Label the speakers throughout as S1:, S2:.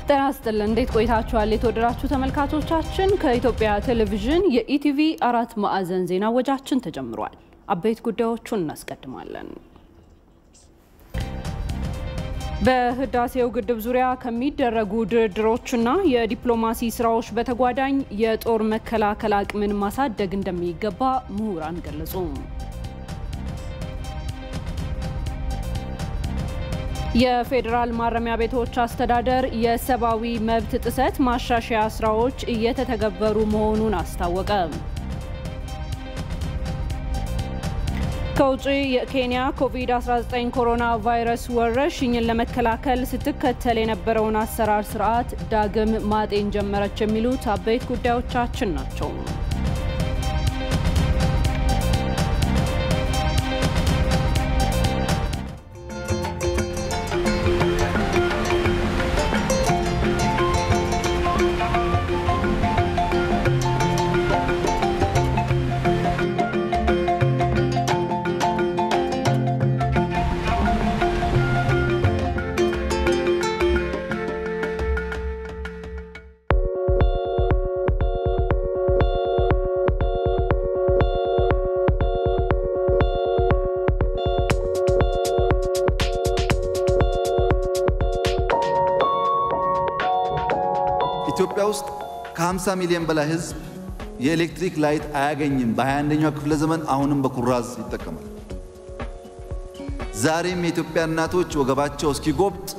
S1: ጤና ይስጥልን እንዴት ቆይታችኋል የተወደዳችሁ ተመልካቾቻችን ከኢትዮጵያ ቴሌቪዥን የኢቲቪ 4 ማዕዘን ዜና ወጃችን ተጀምሯል አበይት ጉዳዮቹን እናስቀድማለን በህዳሴው ግድብ ዙሪያ ከሚደረጉ ድርድሮችና የዲፕሎማሲ ስራዎች በተጓዳኝ የጦር መከላከል አቅምን ማሳደግ እንደሚገባ ምሁራን ገለጹ የፌደራል ማረሚያ ቤቶች አስተዳደር የሰብአዊ መብት ጥሰት ማሻሻያ ስራዎች እየተተገበሩ መሆኑን አስታወቀ ከውጪ የኬንያ ኮቪድ-19 ኮሮና ቫይረስ ወረርሽኝን ለመከላከል ስትከተል የነበረውን አሰራር ስርዓት ዳግም ማጤን ጀመረች የሚሉት አበይት ጉዳዮቻችን ናቸው
S2: ኢትዮጵያ ውስጥ ከ50 ሚሊዮን በላይ ህዝብ የኤሌክትሪክ ላይት አያገኝም በ21ኛው ክፍለ ዘመን አሁንም በኩራዝ ይጠቀማል ዛሬም የኢትዮጵያ እናቶች ወገባቸው እስኪጎብጥ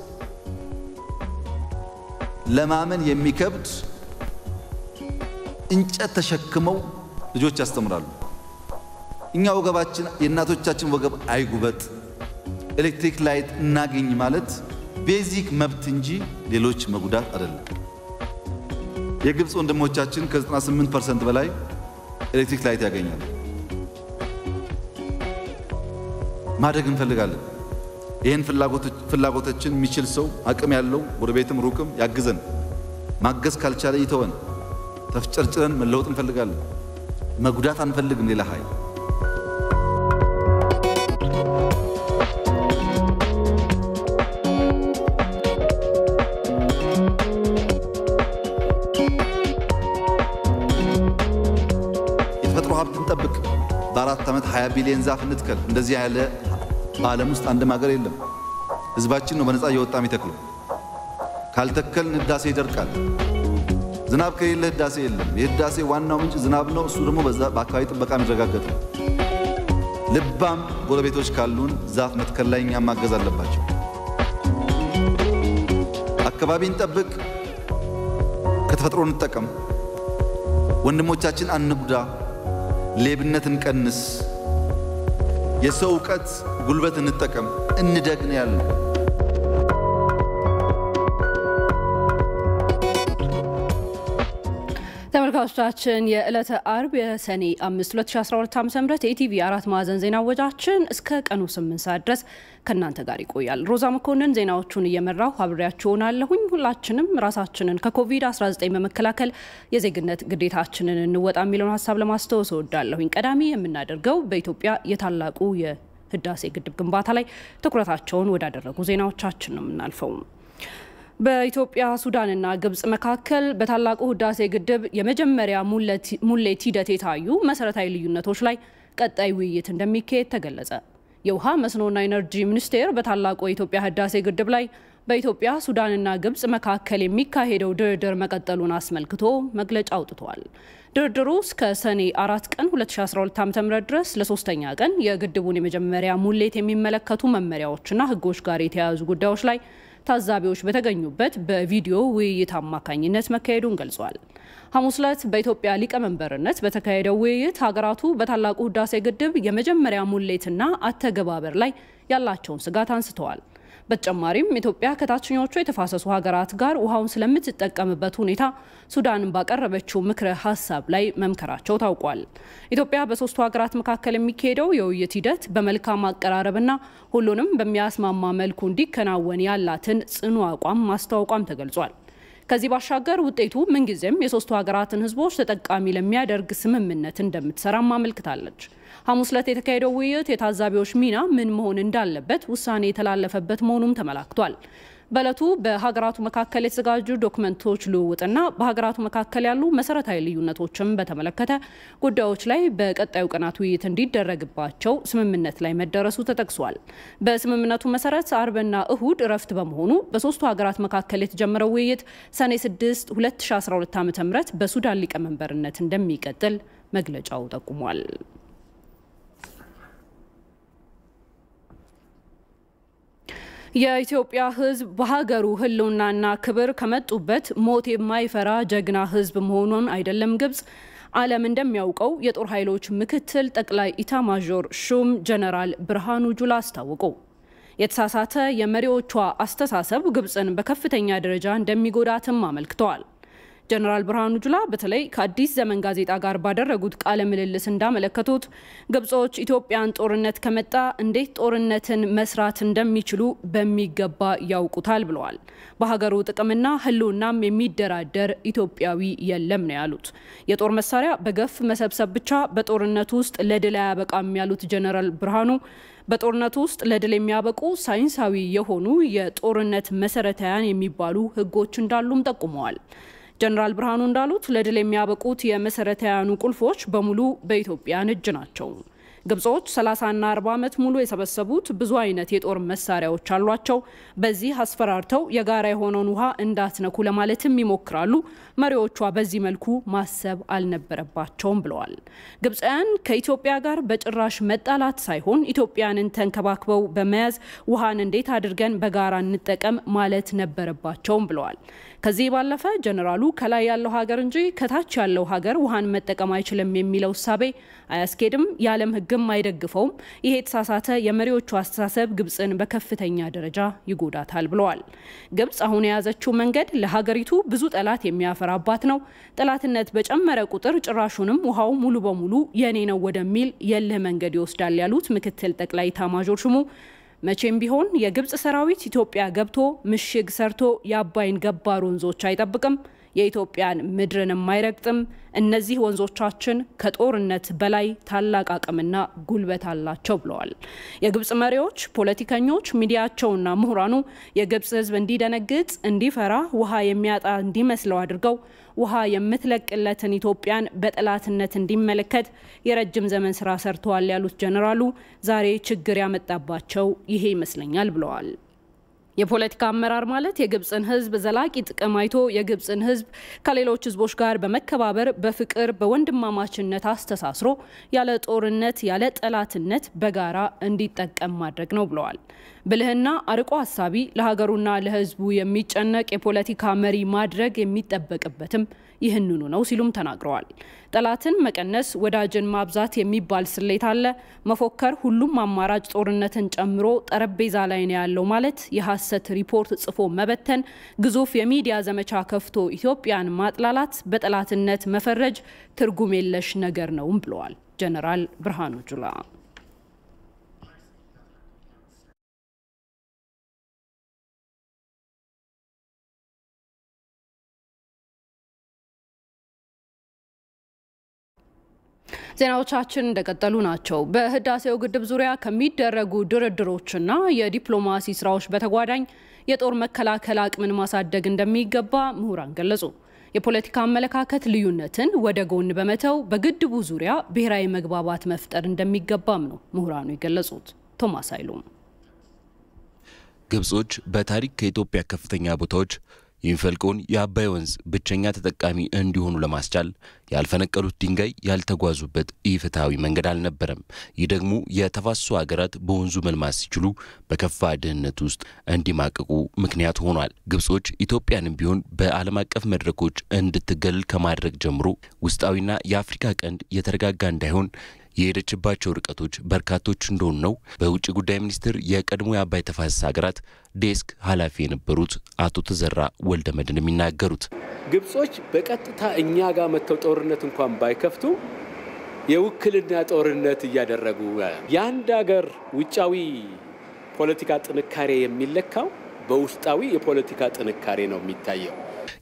S2: ለማመን የሚከብድ እንጨት ተሸክመው ልጆች ያስተምራሉ እኛ ወገባችን የእናቶቻችን ወገብ አይጉበጥ ኤሌክትሪክ ላይት እናገኝ ማለት ቤዚክ መብት እንጂ ሌሎች መጉዳት አይደለም የግብጽ ወንድሞቻችን ከ98% በላይ ኤሌክትሪክ ላይት ያገኛሉ ማደግ እንፈልጋለን ይሄን ፍላጎታችን የሚችል ሰው አቅም ያለው ወደቤትም ሩቅም ያግዘን ማገዝ ካልቻለ ይተወን ተፍጨርጭረን መለወጥ እንፈልጋለን መጉዳት አንፈልግም ሌላ ኃይል ተጠብቅ በአራት ዓመት 20 ቢሊዮን ዛፍ እንትከል እንደዚህ ያለ ዓለም ውስጥ አንድም ሀገር የለም ህዝባችን ነው በነፃ እየወጣ የሚተክለው ካልተከልን ህዳሴ ይደርቃል ዝናብ ከሌለ ህዳሴ የለም የህዳሴ ዋናው ምንጭ ዝናብ ነው እሱ ደግሞ በአካባቢ ጥበቃ የሚረጋገጥ ነው ልባም ጎረቤቶች ካሉን ዛፍ መትከል ላይ እኛም ማገዝ አለባቸው አካባቢን ጠብቅ ከተፈጥሮ እንጠቀም ወንድሞቻችን አንጉዳ ሌብነትን ቀንስ የሰው ዕውቀት ጉልበት እንጠቀም እንደግነ ያለው ተመልካቾቻችን የዕለተ አርብ የሰኔ 5 2012 ዓ.ም የኢቲቪ 4 ማዕዘን ዜና ወጃችን እስከ ቀኑ 8 ሰዓት ድረስ ከናንተ ጋር ይቆያል ሮዛ መኮንን ዜናዎቹን እየመራው አብሬያችሁ ሆናለሁኝ ሁላችንም ራሳችንን ከኮቪድ-19 በመከላከል የዜግነት ግዴታችንን እንወጣ የሚለውን ሐሳብ ለማስተዋወስ እወዳለሁኝ ቀዳሚ የምናደርገው በኢትዮጵያ የታላቁ የህዳሴ ግድብ ግንባታ ላይ ትኩረታቸውን ወዳደረጉ ዜናዎቻችን ነው የምናልፈው በኢትዮጵያ ሱዳንና ግብጽ መካከል በታላቁ ህዳሴ ግድብ የመጀመሪያ ሙሌት ሂደት የታዩ መሰረታዊ ልዩነቶች ላይ ቀጣይ ውይይት እንደሚካሄድ ተገለጸ የውሃ መስኖና ኢነርጂ ሚኒስቴር በታላቁ የኢትዮጵያ ህዳሴ ግድብ ላይ በኢትዮጵያ ሱዳንና ግብጽ መካከል የሚካሄደው ድርድር መቀጠሉን አስመልክቶ መግለጫ አውጥቷል ድርድሩ እስከ ሰኔ 4 ቀን 2012 ዓ.ም ድረስ ለሶስተኛ ቀን የግድቡን የመጀመሪያ ሙሌት የሚመለከቱ መመሪያዎችና ህጎች ጋር የተያያዙ ጉዳዮች ላይ ታዛቢዎች በተገኙበት በቪዲዮ ውይይት አማካኝነት መካሄዱን ገልጿል ሐሙስ ዕለት በኢትዮጵያ ሊቀመንበርነት በተካሄደው ውይይት ሀገራቱ በታላቁ ህዳሴ ግድብ የመጀመሪያ ሙሌትና አተገባበር ላይ ያላቸውን ስጋት አንስተዋል በተጨማሪም ኢትዮጵያ ከታችኞቹ የተፋሰሱ ሀገራት ጋር ውሃውን ስለምትጠቀምበት ሁኔታ ሱዳንን ባቀረበችው ምክረ ሐሳብ ላይ መምከራቸው ታውቋል ኢትዮጵያ በሶስቱ ሀገራት መካከል የሚካሄደው የውይይት ሂደት በመልካም አቀራረብና ሁሉንም በሚያስማማ መልኩ እንዲከናወን ያላትን ጽኑ አቋም ማስተዋወቋም ተገልጿል ከዚህ ባሻገር ውጤቱ ምንጊዜም የሶስቱ ሀገራትን ህዝቦች ተጠቃሚ ለሚያደርግ ስምምነት እንደምትሰራም አመልክታለች ሐሙስ ዕለት የተካሄደው ውይይት የታዛቢዎች ሚና ምን መሆን እንዳለበት ውሳኔ የተላለፈበት መሆኑም ተመላክቷል
S1: በለቱ በሀገራቱ መካከል የተዘጋጁ ዶክመንቶች ልውውጥና በሀገራቱ መካከል ያሉ መሰረታዊ ልዩነቶችን በተመለከተ ጉዳዮች ላይ በቀጣዩ ቀናት ውይይት እንዲደረግባቸው ስምምነት ላይ መደረሱ ተጠቅሷል። በስምምነቱ መሰረት አርብና እሁድ እረፍት በመሆኑ በሶስቱ ሀገራት መካከል የተጀመረው ውይይት ሰኔ 6 2012 ዓ.ም በሱዳን ሊቀመንበርነት እንደሚቀጥል መግለጫው ጠቁሟል። የኢትዮጵያ ሕዝብ በሀገሩ ህልውናና ክብር ከመጡበት ሞት የማይፈራ ጀግና ሕዝብ መሆኑን አይደለም ግብጽ ዓለም እንደሚያውቀው የጦር ኃይሎች ምክትል ጠቅላይ ኢታማዦር ሹም ጀነራል ብርሃኑ ጁላ አስታወቁ። የተሳሳተ የመሪዎቿ አስተሳሰብ ግብጽን በከፍተኛ ደረጃ እንደሚጎዳትም አመልክተዋል። ጀነራል ብርሃኑ ጁላ በተለይ ከአዲስ ዘመን ጋዜጣ ጋር ባደረጉት ቃለ ምልልስ እንዳመለከቱት ግብጾች ኢትዮጵያን ጦርነት ከመጣ እንዴት ጦርነትን መስራት እንደሚችሉ በሚገባ ያውቁታል ብለዋል። በሀገሩ ጥቅምና ህልውናም የሚደራደር ኢትዮጵያዊ የለም ነው ያሉት። የጦር መሳሪያ በገፍ መሰብሰብ ብቻ በጦርነት ውስጥ ለድል አያበቃም ያሉት ጀነራል ብርሃኑ በጦርነት ውስጥ ለድል የሚያበቁ ሳይንሳዊ የሆኑ የጦርነት መሰረታውያን የሚባሉ ህጎች እንዳሉም ጠቁመዋል። ጀነራል ብርሃኑ እንዳሉት ለድል የሚያበቁት የመሰረታውያኑ ቁልፎች በሙሉ በኢትዮጵያን እጅ ናቸው። ግብጾች 30 እና 40 ዓመት ሙሉ የሰበሰቡት ብዙ አይነት የጦር መሳሪያዎች አሏቸው። በዚህ አስፈራርተው የጋራ የሆነውን ውሃ እንዳትነኩ ለማለትም ይሞክራሉ። መሪዎቿ በዚህ መልኩ ማሰብ አልነበረባቸውም ብለዋል። ግብጻውያን ከኢትዮጵያ ጋር በጭራሽ መጣላት ሳይሆን ኢትዮጵያንን ተንከባክበው በመያዝ ውሃን እንዴት አድርገን በጋራ እንጠቀም ማለት ነበረባቸውም ብለዋል። ከዚህ ባለፈ ጀነራሉ ከላይ ያለው ሀገር እንጂ ከታች ያለው ሀገር ውሃን መጠቀም አይችልም የሚለው እሳቤ አያስኬድም፣ የዓለም ሕግም አይደግፈውም። ይሄ የተሳሳተ የመሪዎቹ አስተሳሰብ ግብጽን በከፍተኛ ደረጃ ይጎዳታል ብለዋል። ግብጽ አሁን የያዘችው መንገድ ለሀገሪቱ ብዙ ጠላት የሚያፈራባት ነው። ጠላትነት በጨመረ ቁጥር ጭራሹንም ውሃው ሙሉ በሙሉ የኔ ነው ወደሚል የልህ መንገድ ይወስዳል ያሉት ምክትል ጠቅላይ ኢታማዦር ሹሙ መቼም ቢሆን የግብጽ ሰራዊት ኢትዮጵያ ገብቶ ምሽግ ሰርቶ የአባይን ገባር ወንዞች አይጠብቅም፣ የኢትዮጵያን ምድርንም አይረግጥም። እነዚህ ወንዞቻችን ከጦርነት በላይ ታላቅ አቅምና ጉልበት አላቸው ብለዋል። የግብጽ መሪዎች፣ ፖለቲከኞች፣ ሚዲያቸውና ምሁራኑ የግብጽ ሕዝብ እንዲደነግጥ፣ እንዲፈራ፣ ውሃ የሚያጣ እንዲመስለው አድርገው ውሃ የምትለቅለትን ኢትዮጵያን በጠላትነት እንዲመለከት የረጅም ዘመን ስራ ሰርተዋል ያሉት ጀነራሉ ዛሬ ችግር ያመጣባቸው ይሄ ይመስለኛል ብለዋል። የፖለቲካ አመራር ማለት የግብጽን ሕዝብ ዘላቂ ጥቅም አይቶ የግብጽን ሕዝብ ከሌሎች ሕዝቦች ጋር በመከባበር በፍቅር በወንድማማችነት አስተሳስሮ ያለ ጦርነት ያለ ጠላትነት በጋራ እንዲጠቀም ማድረግ ነው ብለዋል። ብልህና አርቆ ሐሳቢ ለሀገሩና ለሕዝቡ የሚጨነቅ የፖለቲካ መሪ ማድረግ የሚጠበቅበትም ይህንኑ ነው ሲሉም ተናግረዋል። ጠላትን መቀነስ ወዳጅን ማብዛት የሚባል ስሌት አለ። መፎከር ሁሉም አማራጭ ጦርነትን ጨምሮ ጠረጴዛ ላይ ነው ያለው ማለት የሐሰት ሪፖርት ጽፎ መበተን፣ ግዙፍ የሚዲያ ዘመቻ ከፍቶ ኢትዮጵያን ማጥላላት፣ በጠላትነት መፈረጅ ትርጉም የለሽ ነገር ነውም ብለዋል ጀነራል ብርሃኑ ጁላ። ዜናዎቻችን እንደቀጠሉ ናቸው። በህዳሴው ግድብ ዙሪያ ከሚደረጉ ድርድሮችና የዲፕሎማሲ ስራዎች በተጓዳኝ የጦር መከላከል አቅምን ማሳደግ እንደሚገባ ምሁራን ገለጹ። የፖለቲካ አመለካከት ልዩነትን ወደ ጎን በመተው በግድቡ ዙሪያ ብሔራዊ መግባባት መፍጠር እንደሚገባም ነው ምሁራኑ የገለጹት። ቶማስ አይሉም
S3: ግብጾች በታሪክ ከኢትዮጵያ ከፍተኛ ቦታዎች የሚፈልቀውን የአባይ ወንዝ ብቸኛ ተጠቃሚ እንዲሆኑ ለማስቻል ያልፈነቀሉት ድንጋይ ያልተጓዙበት ኢፍትሃዊ መንገድ አልነበረም። ይህ ደግሞ የተፋሰሱ ሀገራት በወንዙ መልማት ሲችሉ በከፋ ድህነት ውስጥ እንዲማቀቁ ምክንያት ሆኗል። ግብጾች ኢትዮጵያንም ቢሆን በዓለም አቀፍ መድረኮች እንድትገለል ከማድረግ ጀምሮ ውስጣዊና የአፍሪካ ቀንድ የተረጋጋ እንዳይሆን የሄደችባቸው ርቀቶች በርካቶች እንደሆኑ ነው በውጭ ጉዳይ ሚኒስቴር የቀድሞ የአባይ ተፋሰስ ሀገራት ዴስክ ኃላፊ የነበሩት አቶ ተዘራ ወልደመድን የሚናገሩት።
S4: ግብጾች በቀጥታ እኛ ጋር መተው ጦርነት እንኳን ባይከፍቱ የውክልና ጦርነት እያደረጉ የአንድ ሀገር ውጫዊ ፖለቲካ ጥንካሬ የሚለካው በውስጣዊ የፖለቲካ ጥንካሬ ነው የሚታየው።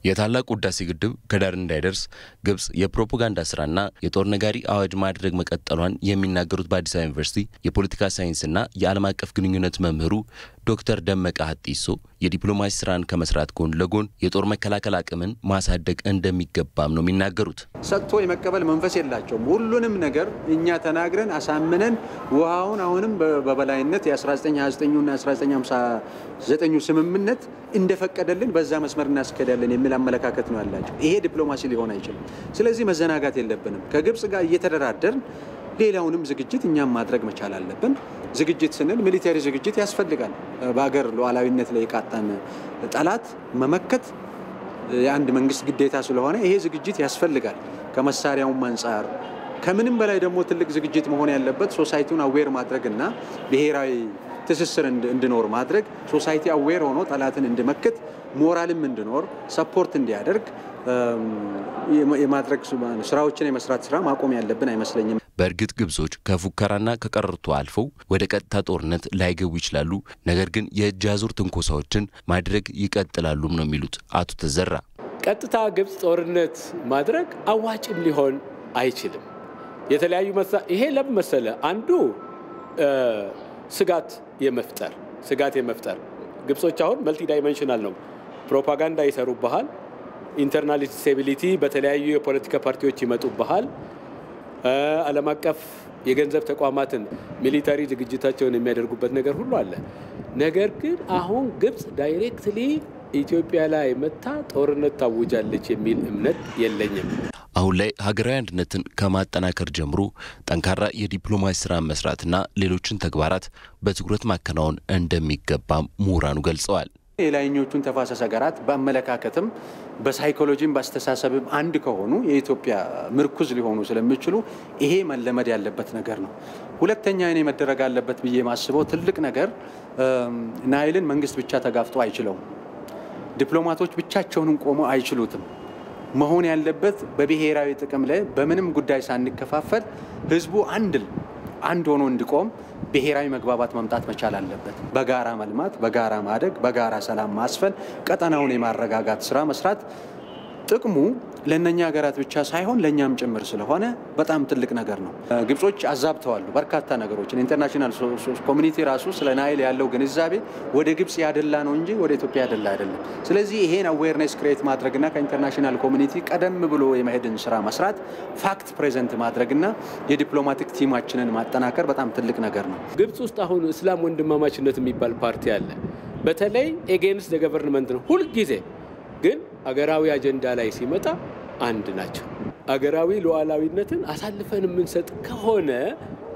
S3: የታላቁ ህዳሴ ግድብ ከዳር እንዳይደርስ ግብጽ የፕሮፓጋንዳ ስራና የጦር ነጋሪ አዋጅ ማድረግ መቀጠሏን የሚናገሩት በአዲስ አበባ ዩኒቨርሲቲ የፖለቲካ ሳይንስና የዓለም አቀፍ ግንኙነት መምህሩ ዶክተር ደመቀ ሀጢሶ የዲፕሎማሲ ስራን ከመስራት ጎን ለጎን የጦር መከላከል አቅምን ማሳደግ እንደሚገባም ነው የሚናገሩት።
S5: ሰጥቶ የመቀበል መንፈስ የላቸውም። ሁሉንም ነገር እኛ ተናግረን አሳምነን ውሃውን አሁንም በበላይነት የ1929ና 1959 ስምምነት እንደፈቀደልን በዛ መስመር እናስከዳለን የሚል አመለካከት ነው ያላቸው። ይሄ ዲፕሎማሲ ሊሆን አይችልም። ስለዚህ መዘናጋት የለብንም። ከግብጽ ጋር እየተደራደርን ሌላውንም ዝግጅት እኛም ማድረግ መቻል አለብን። ዝግጅት ስንል ሚሊታሪ ዝግጅት ያስፈልጋል። በአገር ሉዓላዊነት ላይ የቃጣን ጠላት መመከት የአንድ መንግስት ግዴታ ስለሆነ ይሄ ዝግጅት ያስፈልጋል። ከመሳሪያውም አንፃር ከምንም በላይ ደግሞ ትልቅ ዝግጅት መሆን ያለበት ሶሳይቲውን አዌር ማድረግና ብሔራዊ ትስስር እንዲኖር ማድረግ ሶሳይቲ አዌር ሆኖ ጠላትን እንዲመክት ሞራልም እንዲኖር ሰፖርት እንዲያደርግ የማድረግ ስራዎችን የመስራት ስራ ማቆም ያለብን አይመስለኝም።
S3: በእርግጥ ግብጾች ከፉከራና ከቀረርቶ አልፈው ወደ ቀጥታ ጦርነት ላይገቡ ይችላሉ። ነገር ግን የእጅ አዙር ትንኮሳዎችን ማድረግ ይቀጥላሉም ነው የሚሉት አቶ ተዘራ።
S4: ቀጥታ ግብጽ ጦርነት ማድረግ አዋጭም ሊሆን አይችልም። የተለያዩ ይሄ ለምን መሰለ አንዱ ስጋት የመፍጠር ግብጾች አሁን መልቲ ዳይሜንሽናል ነው። ፕሮፓጋንዳ ይሰሩብሃል። ኢንተርናል ስቴቢሊቲ በተለያዩ የፖለቲካ ፓርቲዎች ይመጡብሃል። ዓለም አቀፍ የገንዘብ ተቋማትን ሚሊታሪ ዝግጅታቸውን የሚያደርጉበት ነገር ሁሉ አለ። ነገር ግን አሁን ግብጽ ዳይሬክትሊ ኢትዮጵያ ላይ መታ ጦርነት ታውጃለች የሚል እምነት የለኝም።
S3: አሁን ላይ ሀገራዊ አንድነትን ከማጠናከር ጀምሮ ጠንካራ የዲፕሎማሲ ስራ መስራትና ሌሎችን ተግባራት በትኩረት ማከናወን እንደሚገባ ምሁራኑ ገልጸዋል።
S5: የላይኞቹን ተፋሰስ ሀገራት በአመለካከትም በሳይኮሎጂም በአስተሳሰብም አንድ ከሆኑ የኢትዮጵያ ምርኩዝ ሊሆኑ ስለሚችሉ ይሄ መለመድ ያለበት ነገር ነው። ሁለተኛ እኔ መደረግ አለበት ብዬ ማስበው ትልቅ ነገር ናይልን መንግስት ብቻ ተጋፍጦ አይችለውም። ዲፕሎማቶች ብቻቸውን ቆመው አይችሉትም። መሆን ያለበት በብሔራዊ ጥቅም ላይ በምንም ጉዳይ ሳንከፋፈል ህዝቡ አንድ ሆኖ እንዲቆም ብሔራዊ መግባባት መምጣት መቻል አለበት። በጋራ መልማት፣ በጋራ ማደግ፣ በጋራ ሰላም ማስፈን፣ ቀጠናውን የማረጋጋት ስራ መስራት ጥቅሙ ለነኛ ሀገራት ብቻ ሳይሆን ለኛም ጭምር ስለሆነ በጣም ትልቅ ነገር ነው። ግብጾች አዛብተዋል በርካታ ነገሮችን። ኢንተርናሽናል ኮሚኒቲ ራሱ ስለ ናይል ያለው ግንዛቤ ወደ ግብጽ ያደላ ነው እንጂ ወደ ኢትዮጵያ ያደላ አይደለም። ስለዚህ ይሄን አዌርነስ ክሬት ማድረግና ከኢንተርናሽናል ኮሚኒቲ ቀደም ብሎ የመሄድን ስራ መስራት፣ ፋክት ፕሬዘንት ማድረግና የዲፕሎማቲክ ቲማችንን ማጠናከር በጣም ትልቅ ነገር ነው።
S4: ግብጽ ውስጥ አሁን እስላም ወንድማማችነት የሚባል ፓርቲ አለ። በተለይ ኤጌንስት ዘ ገቨርንመንት ነው ሁሉ ጊዜ ግን አገራዊ አጀንዳ ላይ ሲመጣ አንድ ናቸው። አገራዊ ሉዓላዊነትን አሳልፈን የምንሰጥ ከሆነ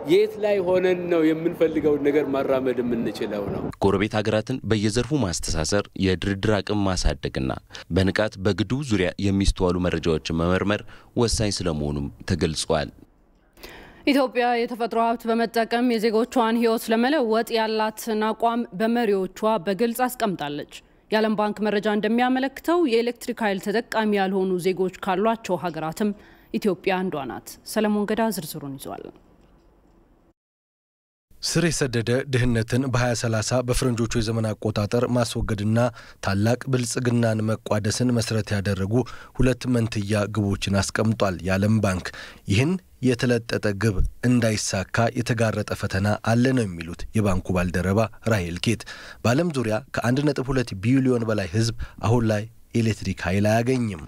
S4: የት ላይ ሆነን ነው የምንፈልገውን ነገር ማራመድ የምንችለው ነው።
S3: ጎረቤት ሀገራትን በየዘርፉ ማስተሳሰር፣ የድርድር አቅም ማሳደግና በንቃት በግድቡ ዙሪያ የሚስተዋሉ መረጃዎችን መመርመር ወሳኝ ስለመሆኑም ተገልጿል።
S1: ኢትዮጵያ የተፈጥሮ ሀብት በመጠቀም የዜጎቿን ሕይወት ለመለወጥ ያላትን አቋም በመሪዎቿ በግልጽ አስቀምጣለች። የዓለም ባንክ መረጃ እንደሚያመለክተው የኤሌክትሪክ ኃይል ተጠቃሚ ያልሆኑ ዜጎች ካሏቸው ሀገራትም ኢትዮጵያ አንዷ ናት። ሰለሞን ገዳ ዝርዝሩን ይዟል።
S6: ስር የሰደደ ድህነትን በ2030 በፍረንጆቹ የዘመን አቆጣጠር ማስወገድና ታላቅ ብልጽግናን መቋደስን መሰረት ያደረጉ ሁለት መንትያ ግቦችን አስቀምጧል የዓለም ባንክ። ይህን የተለጠጠ ግብ እንዳይሳካ የተጋረጠ ፈተና አለ ነው የሚሉት የባንኩ ባልደረባ ራሄል ኬት። በዓለም ዙሪያ ከ1.2 ቢሊዮን በላይ ህዝብ አሁን ላይ ኤሌክትሪክ ኃይል አያገኝም።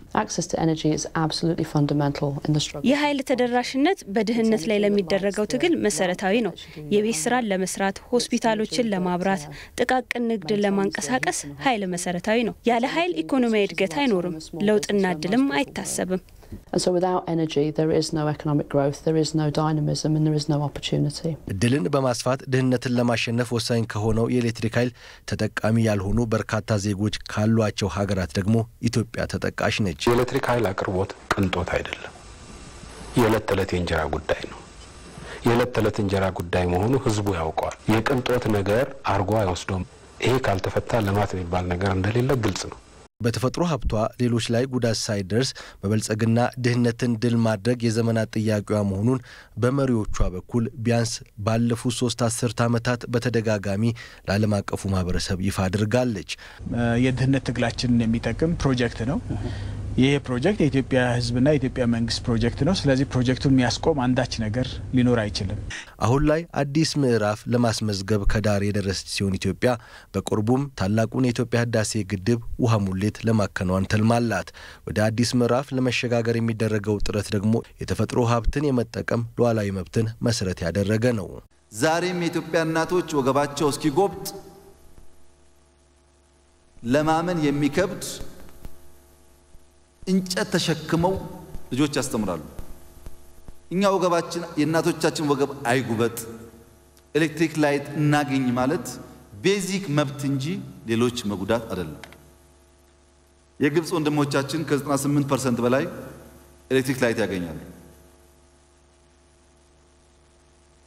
S2: የኃይል ተደራሽነት በድህነት ላይ ለሚደረገው ትግል መሰረታዊ ነው። የቤት ስራን ለመስራት፣ ሆስፒታሎችን ለማብራት፣ ጥቃቅን ንግድን ለማንቀሳቀስ ኃይል መሰረታዊ ነው። ያለ ኃይል ኢኮኖሚያዊ እድገት አይኖርም፣ ለውጥና እድልም አይታሰብም።
S7: And so without energy there is no economic growth, there is no dynamism and there is no opportunity.
S6: እድልን በማስፋት ድህነትን ለማሸነፍ ወሳኝ ከሆነው የኤሌክትሪክ ኃይል ተጠቃሚ ያልሆኑ በርካታ ዜጎች ካሏቸው ሀገራት ደግሞ ኢትዮጵያ ተጠቃሽ ነች።
S8: የኤሌክትሪክ ኃይል አቅርቦት ቅንጦት አይደለም። የዕለት ተዕለት የእንጀራ ጉዳይ ነው። የዕለት ተዕለት እንጀራ ጉዳይ መሆኑ ህዝቡ ያውቀዋል። የቅንጦት ነገር አርጎ አይወስዶም። ይሄ ካልተፈታ ልማት የሚባል ነገር እንደሌለ ግልጽ ነው።
S6: በተፈጥሮ ሀብቷ ሌሎች ላይ ጉዳት ሳይደርስ በበልጽግና ድህነትን ድል ማድረግ የዘመናት ጥያቄዋ መሆኑን በመሪዎቿ በኩል ቢያንስ ባለፉት 3 አስርት ዓመታት በተደጋጋሚ ለዓለም አቀፉ ማህበረሰብ ይፋ አድርጋለች።
S9: የድህነት ትግላችንን የሚጠቅም ፕሮጀክት ነው። ይሄ ፕሮጀክት የኢትዮጵያ ህዝብና የኢትዮጵያ መንግስት ፕሮጀክት ነው። ስለዚህ ፕሮጀክቱን የሚያስቆም አንዳች ነገር ሊኖር አይችልም።
S6: አሁን ላይ አዲስ ምዕራፍ ለማስመዝገብ ከዳር የደረሰች ሲሆን ኢትዮጵያ በቅርቡም ታላቁን የኢትዮጵያ ህዳሴ ግድብ ውሃ ሙሌት ለማከናወን ተልማላት። ወደ አዲስ ምዕራፍ ለመሸጋገር የሚደረገው ጥረት ደግሞ የተፈጥሮ ሀብትን የመጠቀም ሉዓላዊ መብትን መሰረት ያደረገ ነው።
S10: ዛሬም የኢትዮጵያ እናቶች ወገባቸው እስኪጎብጥ ለማመን የሚከብድ እንጨት ተሸክመው ልጆች ያስተምራሉ። እኛ ወገባችን የእናቶቻችን ወገብ አይጉበጥ ኤሌክትሪክ ላይት እናገኝ ማለት ቤዚክ መብት እንጂ ሌሎች መጉዳት አይደለም። የግብጽ ወንድሞቻችን ከ98% በላይ ኤሌክትሪክ ላይት ያገኛሉ።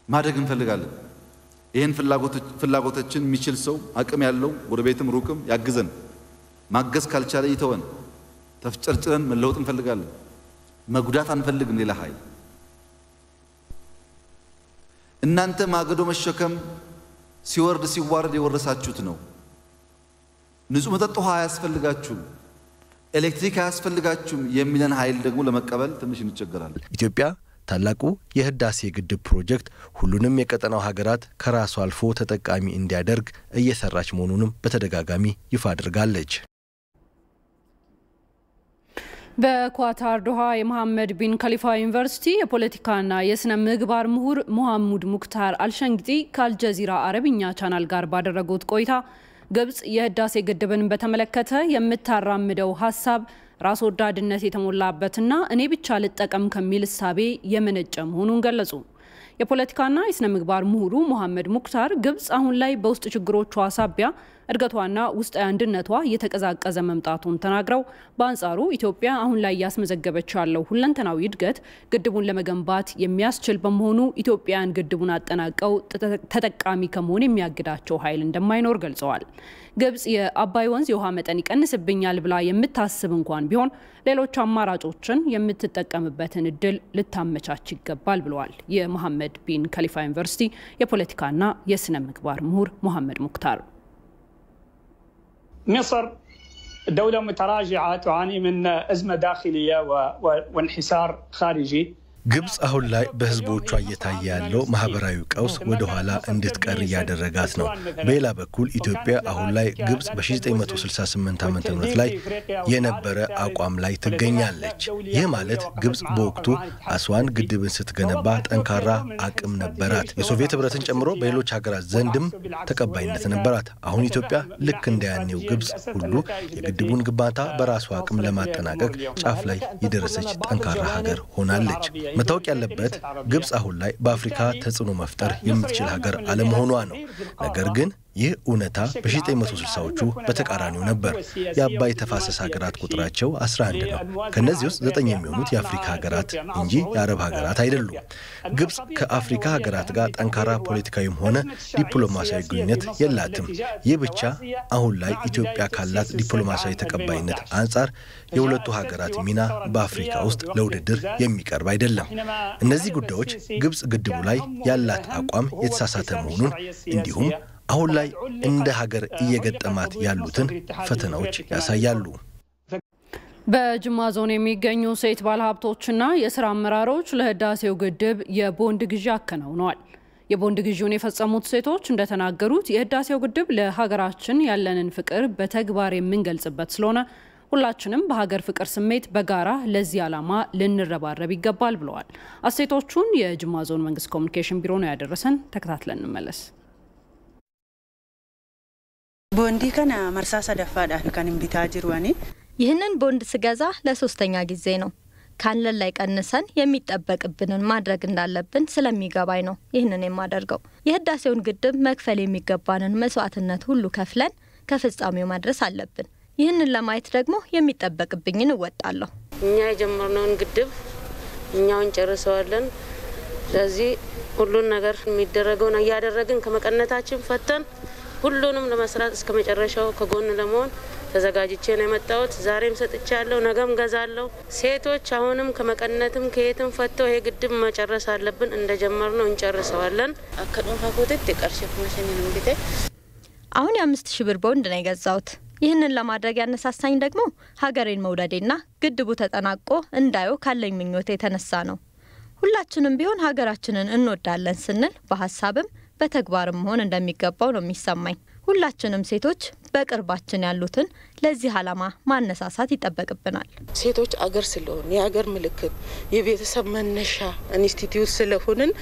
S10: ማደግ እንፈልጋለን። ይሄን ፍላጎታችን የሚችል ሰው አቅም ያለው ጎረቤትም ሩቅም ያግዘን። ማገዝ ካልቻለ ይተወን። ተፍጨርጭረን መለወጥ እንፈልጋለን። መጉዳት አንፈልግም ሌላ ኃይል። እናንተ ማገዶ መሸከም ሲወርድ ሲዋረድ የወረሳችሁት ነው። ንጹህ መጠጥ ውሃ አያስፈልጋችሁም፣ ኤሌክትሪክ አያስፈልጋችሁም የሚለን ኃይል ደግሞ ለመቀበል ትንሽ እንቸገራለን።
S6: ኢትዮጵያ ታላቁ የህዳሴ ግድብ ፕሮጀክት ሁሉንም የቀጠናው ሀገራት ከራሱ አልፎ ተጠቃሚ እንዲያደርግ እየሰራች መሆኑንም በተደጋጋሚ ይፋ አድርጋለች።
S1: በኳታር ዶሃ የመሐመድ ቢን ከሊፋ ዩኒቨርሲቲ የፖለቲካና የስነ ምግባር ምሁር ሙሐሙድ ሙክታር አልሸንግቲ ከአልጀዚራ አረብኛ ቻናል ጋር ባደረጉት ቆይታ ግብጽ የህዳሴ ግድብን በተመለከተ የምታራምደው ሐሳብ ራስ ወዳድነት የተሞላበትና እኔ ብቻ ልጠቀም ከሚል እሳቤ የመነጨ መሆኑን ገለጹ። የፖለቲካና የስነ ምግባር ምሁሩ ሙሐመድ ሙክታር ግብጽ አሁን ላይ በውስጥ ችግሮቿ ሳቢያ እድገቷና ውስጣዊ አንድነቷ እየተቀዛቀዘ መምጣቱን ተናግረው በአንጻሩ ኢትዮጵያ አሁን ላይ ያስመዘገበች ያለው ሁለንተናዊ እድገት ግድቡን ለመገንባት የሚያስችል በመሆኑ ኢትዮጵያን ግድቡን አጠናቀው ተጠቃሚ ከመሆን የሚያግዳቸው ኃይል እንደማይኖር ገልጸዋል። ግብጽ የአባይ ወንዝ የውሃ መጠን ይቀንስብኛል ብላ የምታስብ እንኳን ቢሆን ሌሎች አማራጮችን የምትጠቀምበትን እድል ልታመቻች ይገባል ብለዋል። የመሐመድ ቢን ከሊፋ ዩኒቨርሲቲ የፖለቲካና የስነ ምግባር ምሁር ሙሐመድ ሙክታር
S11: مصر دولة متراجعة تعاني من أزمة داخلية وانحسار خارجي
S6: ግብጽ አሁን ላይ በህዝቦቿ እየታየ ያለው ማህበራዊ ቀውስ ወደ ኋላ እንድትቀር ያደረጋት ነው። በሌላ በኩል ኢትዮጵያ አሁን ላይ ግብጽ በ1968 ዓመተ ምህረት ላይ የነበረ አቋም ላይ ትገኛለች። ይህ ማለት ግብጽ በወቅቱ አስዋን ግድብን ስትገነባ ጠንካራ አቅም ነበራት። የሶቪየት ህብረትን ጨምሮ በሌሎች ሀገራት ዘንድም ተቀባይነት ነበራት። አሁን ኢትዮጵያ ልክ እንደያኔው ግብጽ ሁሉ የግድቡን ግንባታ በራሷ አቅም ለማጠናቀቅ ጫፍ ላይ የደረሰች ጠንካራ ሀገር ሆናለች። መታወቅ ያለበት ግብጽ አሁን ላይ በአፍሪካ ተጽዕኖ መፍጠር የምትችል ሀገር አለመሆኗ ነው። ነገር ግን ይህ እውነታ በ1960ዎቹ በተቃራኒው ነበር። የአባይ ተፋሰስ ሀገራት ቁጥራቸው 11 ነው። ከነዚህ ውስጥ 9 የሚሆኑት የአፍሪካ ሀገራት እንጂ የአረብ ሀገራት አይደሉም። ግብጽ ከአፍሪካ ሀገራት ጋር ጠንካራ ፖለቲካዊም ሆነ ዲፕሎማሲያዊ ግንኙነት የላትም። ይህ ብቻ አሁን ላይ ኢትዮጵያ ካላት ዲፕሎማሲያዊ ተቀባይነት አንጻር የሁለቱ ሀገራት ሚና በአፍሪካ ውስጥ ለውድድር የሚቀርብ አይደለም። እነዚህ ጉዳዮች ግብጽ ግድቡ ላይ ያላት አቋም የተሳሳተ መሆኑን እንዲሁም አሁን ላይ እንደ ሀገር እየገጠማት ያሉትን ፈተናዎች ያሳያሉ።
S1: በጅማ ዞን የሚገኙ ሴት ባለሀብቶችና የስራ አመራሮች ለህዳሴው ግድብ የቦንድ ግዢ አከናውነዋል። የቦንድ ግዢውን የፈጸሙት ሴቶች እንደተናገሩት የህዳሴው ግድብ ለሀገራችን ያለንን ፍቅር በተግባር የምንገልጽበት ስለሆነ ሁላችንም በሀገር ፍቅር ስሜት በጋራ ለዚህ ዓላማ ልንረባረብ ይገባል ብለዋል። አስተያየቶቹን የጅማ ዞን መንግስት ኮሚኒኬሽን ቢሮ ነው ያደረሰን። ተከታትለን እንመለስ።
S12: ቦንዲ ከና መርሳሳ ደፋዳን ካን ቢታ ጅሩዋኒ
S13: ይህንን ቦንድ ስገዛ ለሶስተኛ ጊዜ ነው። ካለን ላይ ቀንሰን የሚጠበቅብንን ማድረግ እንዳለብን ስለሚገባኝ ነው ይህንን የማደርገው። የህዳሴውን ግድብ መክፈል የሚገባንን መስዋዕትነት ሁሉ ከፍለን ከፍጻሜው ማድረስ አለብን። ይህንን ለማየት ደግሞ የሚጠበቅብኝን እወጣለሁ።
S14: እኛ የጀመርነውን ግድብ እኛውን ጨርሰዋለን። ስለዚህ ሁሉን ነገር የሚደረገውን ያደረግን ከመቀነታችን ፈተን ሁሉንም ለመስራት እስከ መጨረሻው ከጎን ለመሆን ተዘጋጅቼ ነው የመጣሁት። ዛሬም ሰጥቻለሁ፣ ነገም ገዛለሁ። ሴቶች አሁንም ከመቀነትም ከየትም ፈተው ይሄ ግድብ መጨረስ አለብን። እንደጀመርነው እንጨርሰዋለን። አከዱን ፋኮቴት የቀርሽፍ ማሽንን እንግዲህ
S13: አሁን የ5000 ብር ቦንድ ነው የገዛሁት። ይህንን ለማድረግ ያነሳሳኝ ደግሞ ሀገሬን መውደዴና ግድቡ ተጠናቆ እንዳየው ካለኝ ምኞት የተነሳ ነው። ሁላችንም ቢሆን ሀገራችንን እንወዳለን ስንል በሐሳብም በተግባርም መሆን እንደሚገባው ነው የሚሰማኝ። ሁላችንም ሴቶች በቅርባችን ያሉትን ለዚህ ዓላማ ማነሳሳት ይጠበቅብናል።
S15: ሴቶች አገር ስለሆነ የአገር ምልክት የቤተሰብ መነሻ ኢንስቲትዩት ስለሆነን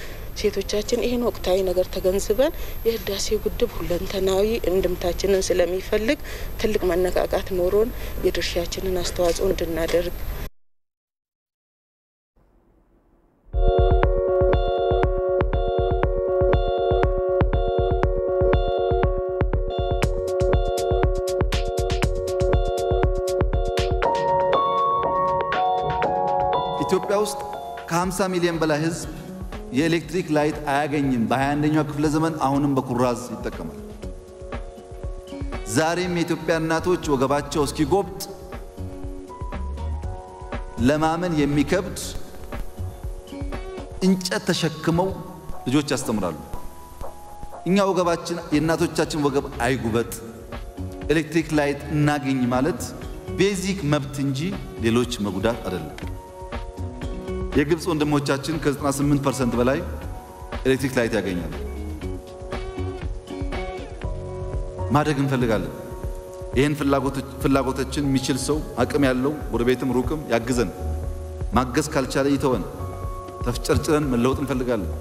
S15: ሴቶቻችን ይሄን ወቅታዊ ነገር ተገንዝበን የህዳሴው ግድብ ሁለንተናዊ እንድምታችንን ስለሚፈልግ ትልቅ መነቃቃት ኖሮን የድርሻችንን አስተዋጽኦ እንድናደርግ
S10: ኢትዮጵያ ውስጥ ከ50 ሚሊዮን በላይ ህዝብ የኤሌክትሪክ ላይት አያገኝም። በ21ኛው ክፍለ ዘመን አሁንም በኩራዝ ይጠቀማል። ዛሬም የኢትዮጵያ እናቶች ወገባቸው እስኪጎብጥ ለማመን የሚከብድ እንጨት ተሸክመው ልጆች ያስተምራሉ። እኛ ወገባችን የእናቶቻችን ወገብ አይጉበጥ፣ ኤሌክትሪክ ላይት እናገኝ ማለት ቤዚክ መብት እንጂ ሌሎች መጉዳት አይደለም። የግብጽ ወንድሞቻችን ከ98% በላይ ኤሌክትሪክ ላይት ያገኛሉ። ማደግ እንፈልጋለን። ይህን ፍላጎቶችን የሚችል ሰው አቅም ያለው ጎረቤትም ሩቅም ያግዘን። ማገዝ ካልቻለ ይተወን። ተፍጨርጭረን መለወጥ እንፈልጋለን።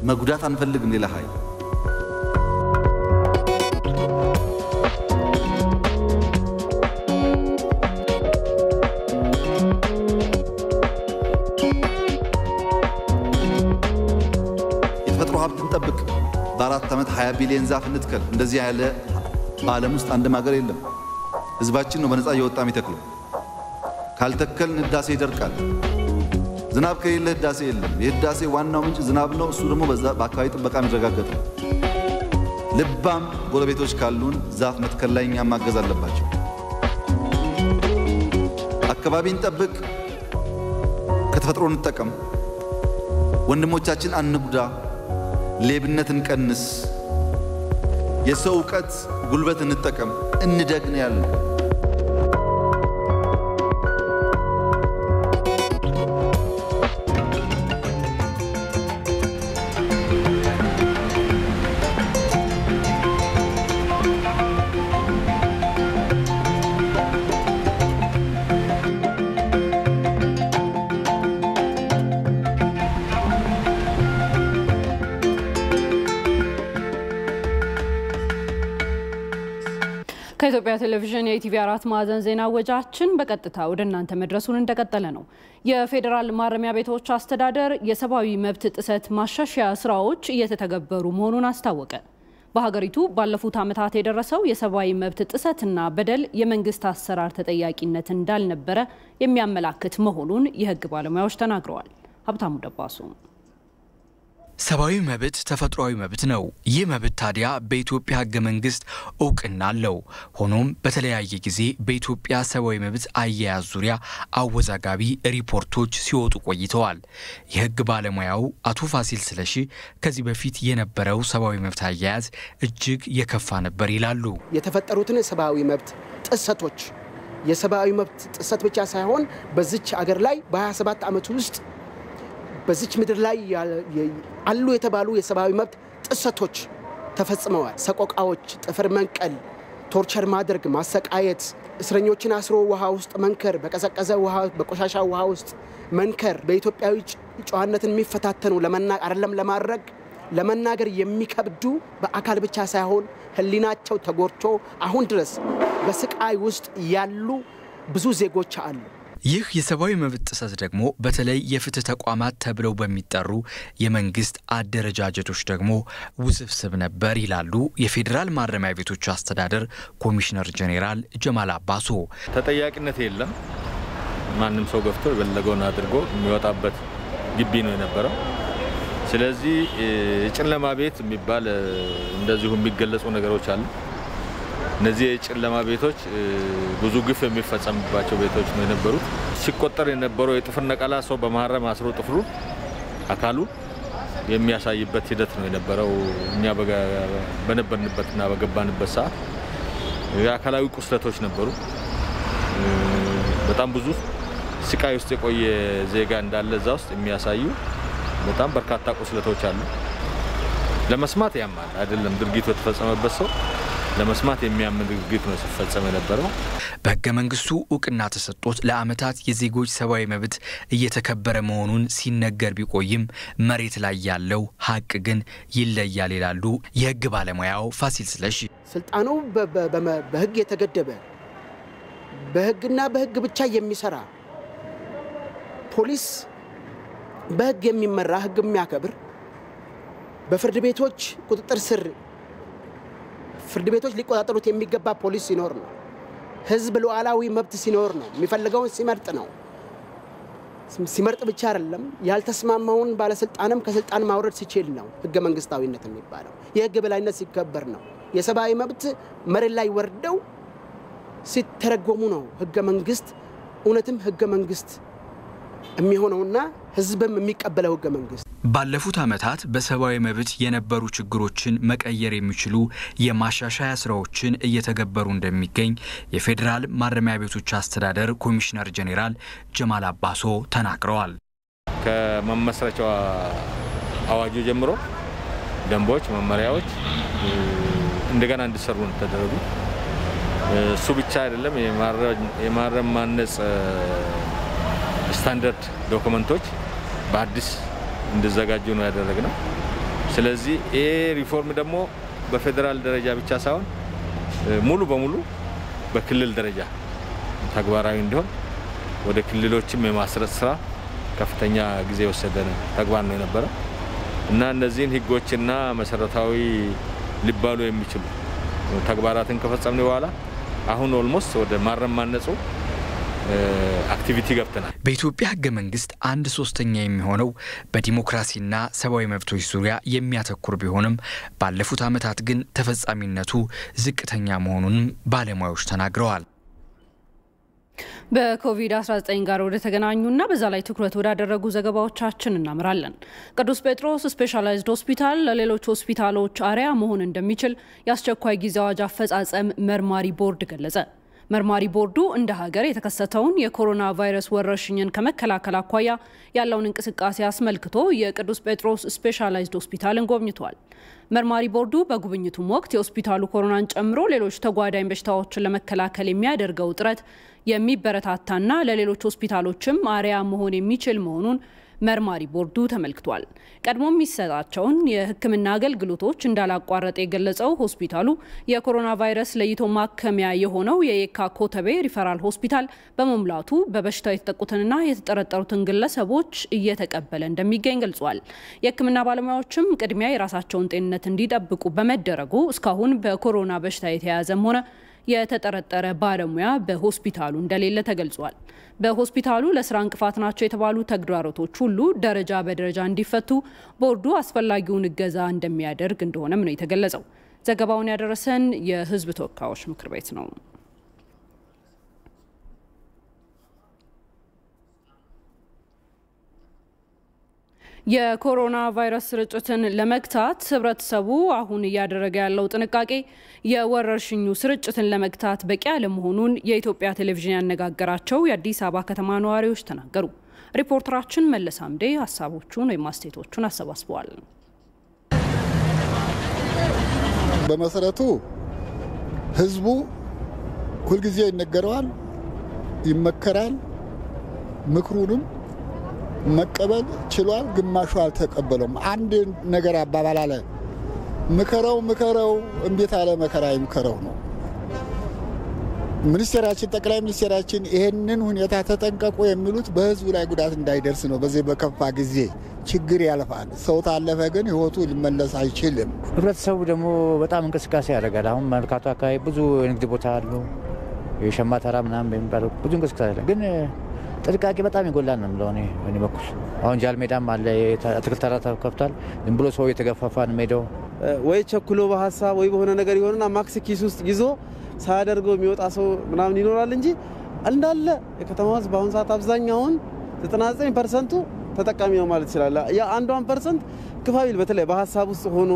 S10: መጉዳት አንፈልግም ሌላ ኃይል። የተፈጥሮ ሀብት እንጠብቅ። በ4 ዓመት 20 ቢሊዮን ዛፍ እንትከል። እንደዚህ ያለ በዓለም ውስጥ አንድም ሀገር የለም። ህዝባችን ነው በነፃ እየወጣ የሚተክለው። ካልተከልን ህዳሴ ይደርቃል። ዝናብ ከሌለ ህዳሴ የለም። የህዳሴ ዋናው ምንጭ ዝናብ ነው። እሱ ደግሞ በአካባቢ ጥበቃ የሚረጋገጥ ነው። ልባም ጎረቤቶች ካሉን ዛፍ መትከል ላይ እኛም ማገዝ አለባቸው። አካባቢን ጠብቅ፣ ከተፈጥሮ እንጠቀም፣ ወንድሞቻችን አንጉዳ፣ ሌብነት እንቀንስ፣ የሰው ዕውቀት ጉልበት እንጠቀም፣ እንደግን ያለው
S1: ከኢትዮጵያ ቴሌቪዥን የኢቲቪ 4 ማዕዘን ዜና ወጃችን በቀጥታ ወደ እናንተ መድረሱን እንደቀጠለ ነው። የፌዴራል ማረሚያ ቤቶች አስተዳደር የሰብአዊ መብት ጥሰት ማሻሻያ ስራዎች እየተተገበሩ መሆኑን አስታወቀ። በሀገሪቱ ባለፉት ዓመታት የደረሰው የሰብአዊ መብት ጥሰትና በደል የመንግስት አሰራር ተጠያቂነት እንዳልነበረ የሚያመላክት መሆኑን የህግ ባለሙያዎች ተናግረዋል። ሀብታሙ ደባሱ
S16: ሰብአዊ መብት ተፈጥሯዊ መብት ነው። ይህ መብት ታዲያ በኢትዮጵያ ህገ መንግስት እውቅና አለው። ሆኖም በተለያየ ጊዜ በኢትዮጵያ ሰብአዊ መብት አያያዝ ዙሪያ አወዛጋቢ ሪፖርቶች ሲወጡ ቆይተዋል። የህግ ባለሙያው አቶ ፋሲል ስለሺ ከዚህ በፊት የነበረው ሰብአዊ መብት አያያዝ እጅግ የከፋ ነበር ይላሉ።
S17: የተፈጠሩትን ሰብአዊ መብት ጥሰቶች የሰብአዊ መብት ጥሰት ብቻ ሳይሆን በዚች አገር ላይ በ27 ዓመት ውስጥ በዚች ምድር ላይ አሉ የተባሉ የሰብአዊ መብት ጥሰቶች ተፈጽመዋል። ሰቆቃዎች፣ ጥፍር መንቀል፣ ቶርቸር ማድረግ፣ ማሰቃየት፣ እስረኞችን አስሮ ውሃ ውስጥ መንከር፣ በቀዘቀዘ ውሃ በቆሻሻ ውሃ ውስጥ መንከር፣ በኢትዮጵያዊ ጨዋነትን የሚፈታተኑ አይደለም ለመናገር የሚከብዱ በአካል ብቻ ሳይሆን ህሊናቸው ተጎድቶ አሁን ድረስ በስቃይ ውስጥ ያሉ ብዙ ዜጎች አሉ።
S16: ይህ የሰብአዊ መብት ጥሰት ደግሞ በተለይ የፍትህ ተቋማት ተብለው በሚጠሩ የመንግስት አደረጃጀቶች ደግሞ ውስብስብ ነበር ይላሉ የፌዴራል ማረሚያ ቤቶች አስተዳደር ኮሚሽነር ጄኔራል ጀማል አባሶ።
S18: ተጠያቂነት የለም። ማንም ሰው ገፍቶ የፈለገውን አድርጎ የሚወጣበት ግቢ ነው የነበረው። ስለዚህ የጨለማ ቤት የሚባል እንደዚሁ የሚገለጹ ነገሮች አሉ። እነዚህ የጨለማ ቤቶች ብዙ ግፍ የሚፈጸምባቸው ቤቶች ነው የነበሩት። ሲቆጠር የነበረው የጥፍር ነቀላ ሰው በማረም አስሮ ጥፍሩ አካሉ የሚያሳይበት ሂደት ነው የነበረው። እኛ በነበርንበትና በገባንበት ሰዓት የአካላዊ ቁስለቶች ነበሩ። በጣም ብዙ ስቃይ ውስጥ የቆየ ዜጋ እንዳለ እዛ ውስጥ የሚያሳዩ በጣም በርካታ ቁስለቶች አሉ። ለመስማት ያማል አይደለም ድርጊቱ የተፈጸመበት ሰው ለመስማት የሚያምን ድርጊት ነው ሲፈጸም የነበረው።
S16: በሕገ መንግስቱ እውቅና ተሰጥቶት ለዓመታት የዜጎች ሰብአዊ መብት እየተከበረ መሆኑን ሲነገር ቢቆይም መሬት ላይ ያለው ሀቅ ግን ይለያል ይላሉ የሕግ ባለሙያው ፋሲል ስለሺ።
S17: ስልጣኑ በሕግ የተገደበ በሕግና በሕግ ብቻ የሚሰራ ፖሊስ በሕግ የሚመራ ሕግ የሚያከብር በፍርድ ቤቶች ቁጥጥር ስር ፍርድ ቤቶች ሊቆጣጠሩት የሚገባ ፖሊስ ሲኖር ነው። ህዝብ ሉዓላዊ መብት ሲኖር ነው። የሚፈልገውን ሲመርጥ ነው። ሲመርጥ ብቻ አይደለም ያልተስማማውን ባለስልጣንም ከስልጣን ማውረድ ሲችል ነው ሕገ መንግስታዊነት የሚባለው። የሕግ በላይነት ሲከበር ነው። የሰብአዊ መብት መሬት ላይ ወርደው ሲተረጎሙ ነው ሕገ መንግስት እውነትም ሕገ መንግስት የሚሆነውና ህዝብም የሚቀበለው ሕገ መንግስት።
S16: ባለፉት ዓመታት በሰብአዊ መብት የነበሩ ችግሮችን መቀየር የሚችሉ የማሻሻያ ስራዎችን እየተገበሩ እንደሚገኝ የፌዴራል ማረሚያ ቤቶች አስተዳደር ኮሚሽነር ጄኔራል ጀማል አባሶ ተናግረዋል።
S18: ከመመስረቻው አዋጁ ጀምሮ ደንቦች፣ መመሪያዎች እንደገና እንዲሰሩ ተደረጉ። እሱ ብቻ አይደለም የማረም ማነጽ ስታንዳርድ ዶክመንቶች በአዲስ እንዲዘጋጁ ነው ያደረግነው። ስለዚህ ይሄ ሪፎርም ደግሞ በፌደራል ደረጃ ብቻ ሳይሆን ሙሉ በሙሉ በክልል ደረጃ ተግባራዊ እንዲሆን ወደ ክልሎችም የማስረጽ ስራ ከፍተኛ ጊዜ ወሰደ ተግባር ነው የነበረው እና እነዚህን ህጎችና መሰረታዊ ሊባሉ የሚችሉ ተግባራትን ከፈጸምን በኋላ አሁን ኦልሞስት ወደ ማረም ማነጹ አክቲቪቲ ገብተናል።
S16: በኢትዮጵያ ሕገ መንግስት 1/3 የሚሆነው በዲሞክራሲና ሰብአዊ መብቶች ዙሪያ የሚያተኩር ቢሆንም ባለፉት ዓመታት ግን ተፈጻሚነቱ ዝቅተኛ መሆኑን ባለሙያዎች ተናግረዋል።
S1: በኮቪድ-19 ጋር ወደ ተገናኙና በዛ ላይ ትኩረት ወዳደረጉ ዘገባዎቻችን እናምራለን። ቅዱስ ጴጥሮስ ስፔሻላይዝድ ሆስፒታል ለሌሎች ሆስፒታሎች አርአያ መሆን እንደሚችል የአስቸኳይ ጊዜ አዋጅ አፈጻጸም መርማሪ ቦርድ ገለጸ። መርማሪ ቦርዱ እንደ ሀገር የተከሰተውን የኮሮና ቫይረስ ወረርሽኝን ከመከላከል አኳያ ያለውን እንቅስቃሴ አስመልክቶ የቅዱስ ጴጥሮስ ስፔሻላይዝድ ሆስፒታልን ጎብኝቷል። መርማሪ ቦርዱ በጉብኝቱም ወቅት የሆስፒታሉ ኮሮናን ጨምሮ ሌሎች ተጓዳኝ በሽታዎችን ለመከላከል የሚያደርገው ጥረት የሚበረታታና ለሌሎች ሆስፒታሎችም አርአያ መሆን የሚችል መሆኑን መርማሪ ቦርዱ ተመልክቷል። ቀድሞ የሚሰጣቸውን የሕክምና አገልግሎቶች እንዳላቋረጠ የገለጸው ሆስፒታሉ የኮሮና ቫይረስ ለይቶ ማከሚያ የሆነው የየካ ኮተቤ ሪፈራል ሆስፒታል በመሙላቱ በበሽታው የተጠቁትንና የተጠረጠሩትን ግለሰቦች እየተቀበለ እንደሚገኝ ገልጿል። የሕክምና ባለሙያዎችም ቅድሚያ የራሳቸውን ጤንነት እንዲጠብቁ በመደረጉ እስካሁን በኮሮና በሽታ የተያዘም ሆነ የተጠረጠረ ባለሙያ በሆስፒታሉ እንደሌለ ተገልጿል። በሆስፒታሉ ለስራ እንቅፋት ናቸው የተባሉ ተግዳሮቶች ሁሉ ደረጃ በደረጃ እንዲፈቱ ቦርዱ አስፈላጊውን እገዛ እንደሚያደርግ እንደሆነም ነው የተገለጸው። ዘገባውን ያደረሰን የህዝብ ተወካዮች ምክር ቤት ነው። የኮሮና ቫይረስ ስርጭትን ለመግታት ህብረተሰቡ አሁን እያደረገ ያለው ጥንቃቄ የወረርሽኙ ስርጭትን ለመግታት በቂ አለመሆኑን የኢትዮጵያ ቴሌቪዥን ያነጋገራቸው የአዲስ አበባ ከተማ ነዋሪዎች ተናገሩ። ሪፖርተራችን መለስ አምዴ ሀሳቦቹን ወይም አስተያየቶቹን አሰባስበዋል።
S19: በመሰረቱ ህዝቡ ሁልጊዜ ይነገረዋል፣ ይመከራል፣ ምክሩንም መቀበል ችሏል። ግማሹ አልተቀበለም። አንድ ነገር አባባል አለ፣ ምከረው እንዴት አለ መከራ ይምከረው ነው። ሚኒስቴራችን ጠቅላይ ሚኒስቴራችን ይሄንን ሁኔታ ተጠንቀቁ የሚሉት በህዝቡ ላይ ጉዳት እንዳይደርስ ነው። በዚህ በከፋ ጊዜ ችግር ያልፋል። ሰው ታለፈ ግን ህይወቱ ሊመለስ አይችልም።
S20: ህብረተሰቡ ደግሞ በጣም እንቅስቃሴ ያደርጋል። አሁን መርካቶ አካባቢ ብዙ የንግድ ቦታ አሉ፣ የሸማ ተራ ምናምን የሚባለው ብዙ እንቅስቃሴ አለ። ግን ጥንቃቄ በጣም ይጎላል ነው የምለው እኔ በኩል። አሁን ጃልሜዳም አለ አትክልት ተራ ተከፍቷል። ዝም ብሎ ሰው የተገፋፋ ነው ሜዳው።
S21: ወይ ቸኩሎ በሐሳብ ወይ በሆነ ነገር ይሆንና ማክስ ኪስ ውስጥ ይዞ ሳያደርገው የሚወጣ ሰው ምናምን ይኖራል እንጂ እንዳለ የከተማው ህዝብ በአሁን ሰዓት አብዛኛውን 99% ተጠቃሚ ነው ማለት ይችላል። ያ 1% ክፋቢል በተለይ በሐሳብ ውስጥ ሆኖ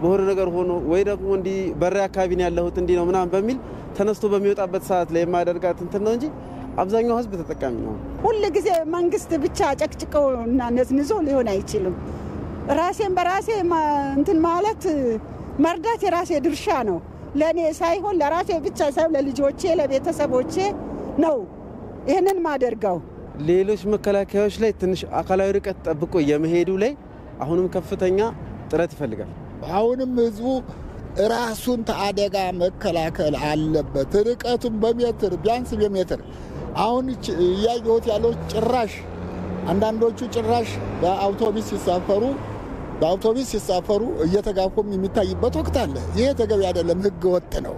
S21: በሆነ ነገር ሆኖ ወይ ደግሞ እንዲ በሪያ አካባቢ ነው ያለሁት እንዲ ነው ምናምን በሚል ተነስቶ በሚወጣበት ሰዓት ላይ የማያደርጋት እንትን ነው እንጂ አብዛኛው ህዝብ ተጠቃሚ ነው።
S22: ሁሉ ጊዜ መንግስት ብቻ ጨቅጭቀውና ነዝንዞ ሊሆን አይችልም። ራሴን በራሴ እንትን ማለት መርዳት የራሴ ድርሻ ነው። ለኔ ሳይሆን ለራሴ ብቻ ሳይሆን ለልጆቼ ለቤተሰቦቼ ነው ይሄንን ማደርጋው።
S21: ሌሎች መከላከያዎች ላይ ትንሽ አካላዊ ርቀት ጠብቆ የመሄዱ ላይ አሁንም ከፍተኛ ጥረት ይፈልጋል።
S19: አሁንም ህዝቡ ራሱን ተአደጋ መከላከል አለበት። ርቀቱን በሜትር ቢያንስ በሜትር አሁን ያየሁት ያለው ጭራሽ አንዳንዶቹ ጭራሽ በአውቶቡስ ሲሳፈሩ እየተጋፉም የሚታይበት ወቅት አለ። ይሄ ተገቢ አይደለም፣ ህገ ወጥ ነው።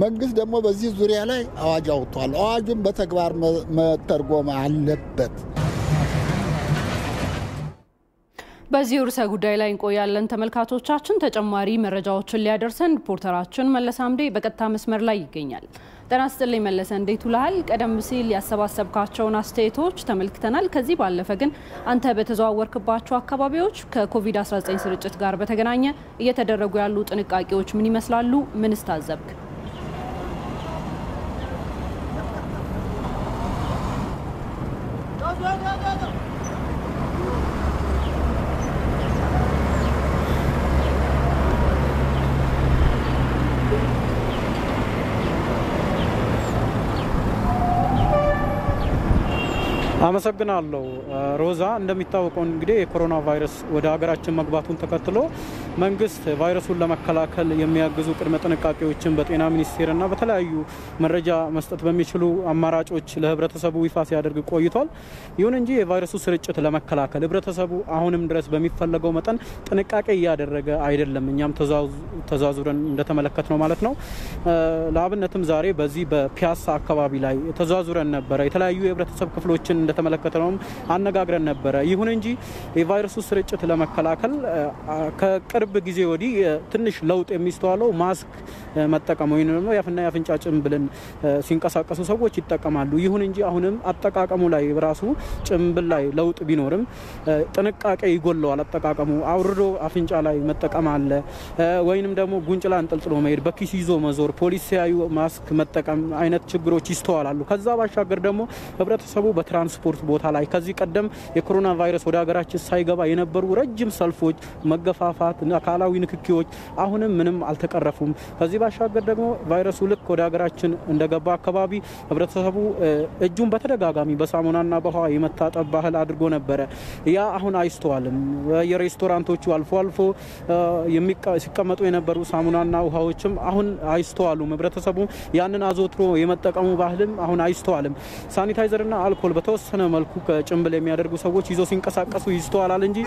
S19: መንግስት ደግሞ በዚህ ዙሪያ ላይ አዋጅ አውጥቷል። አዋጁን በተግባር መተርጎም አለበት።
S1: በዚህ ርዕሰ ጉዳይ ላይ እንቆያለን ተመልካቾቻችን። ተጨማሪ መረጃዎችን ሊያደርሰን ሪፖርተራችን መለሰ አምዴ በቀጥታ መስመር ላይ ይገኛል። ጤና ይስጥልኝ መለሰ፣ እንዴት ውለሃል? ቀደም ሲል ያሰባሰብካቸውን አስተያየቶች ተመልክተናል። ከዚህ ባለፈ ግን አንተ በተዘዋወርክባቸው አካባቢዎች ከኮቪድ-19 ስርጭት ጋር በተገናኘ እየተደረጉ ያሉ ጥንቃቄዎች ምን ይመስላሉ? ምንስ ታዘብክ?
S23: አመሰግናለሁ ሮዛ። እንደሚታወቀው እንግዲህ የኮሮና ቫይረስ ወደ ሀገራችን መግባቱን ተከትሎ መንግስት ቫይረሱን ለመከላከል የሚያግዙ ቅድመ ጥንቃቄዎችን በጤና ሚኒስቴርና በተለያዩ መረጃ መስጠት በሚችሉ አማራጮች ለህብረተሰቡ ይፋ ሲያደርግ ቆይቷል። ይሁን እንጂ የቫይረሱ ስርጭት ለመከላከል ህብረተሰቡ አሁንም ድረስ በሚፈለገው መጠን ጥንቃቄ እያደረገ አይደለም። እኛም ተዛዙረን እንደተመለከትነው ማለት ነው። ለአብነትም ዛሬ በዚህ በፒያሳ አካባቢ ላይ ተዛዙረን ነበረ። የተለያዩ የህብረተሰብ ክፍሎችን እንደተመለከተነው አነጋግረን ነበረ። ይሁን እንጂ የቫይረሱ ስርጭት ለመከላከል ከቅርብ ጊዜ ወዲህ ትንሽ ለውጥ የሚስተዋለው ማስክ መጠቀም ወይንም ደግሞ ያፍና ያፍንጫ ጭንብልን ሲንቀሳቀሱ ሰዎች ይጠቀማሉ። ይሁን እንጂ አሁንም አጠቃቀሙ ላይ ራሱ ጭንብል ላይ ለውጥ ቢኖርም ጥንቃቄ ይጎለዋል። አጠቃቀሙ አውርዶ አፍንጫ ላይ መጠቀም አለ፣ ወይንም ደግሞ ጉንጭ ላይ አንጠልጥሎ መሄድ፣ በኪስ ይዞ መዞር፣ ፖሊስ ሲያዩ ማስክ መጠቀም አይነት ችግሮች ይስተዋላሉ። ከዛ ባሻገር ደግሞ ህብረተሰቡ በትራንስፖርት ቦታ ላይ ከዚህ ቀደም የኮሮና ቫይረስ ወደ ሀገራችን ሳይገባ የነበሩ ረጅም ሰልፎች፣ መገፋፋት፣ አካላዊ ንክኪዎች አሁንም ምንም አልተቀረፉም። ከዚህ ባሻገር ደግሞ ቫይረሱ ልክ ወደ ሀገራችን እንደገባ አካባቢ ህብረተሰቡ እጁን በተደጋጋሚ በሳሙናና በውሃ የመታጠብ ባህል አድርጎ ነበረ። ያ አሁን አይስተዋልም። የሬስቶራንቶቹ አልፎ አልፎ ሲቀመጡ የነበሩ ሳሙናና ውሃዎችም አሁን አይስተዋሉም። ህብረተሰቡ ያንን አዘውትሮ የመጠቀሙ ባህልም አሁን አይስተዋልም። ሳኒታይዘርና አልኮል በተወሰነ መልኩ ከጭንብል የሚያደርጉ ሰዎች ይዘው ሲንቀሳቀሱ ይስተዋላል እንጂ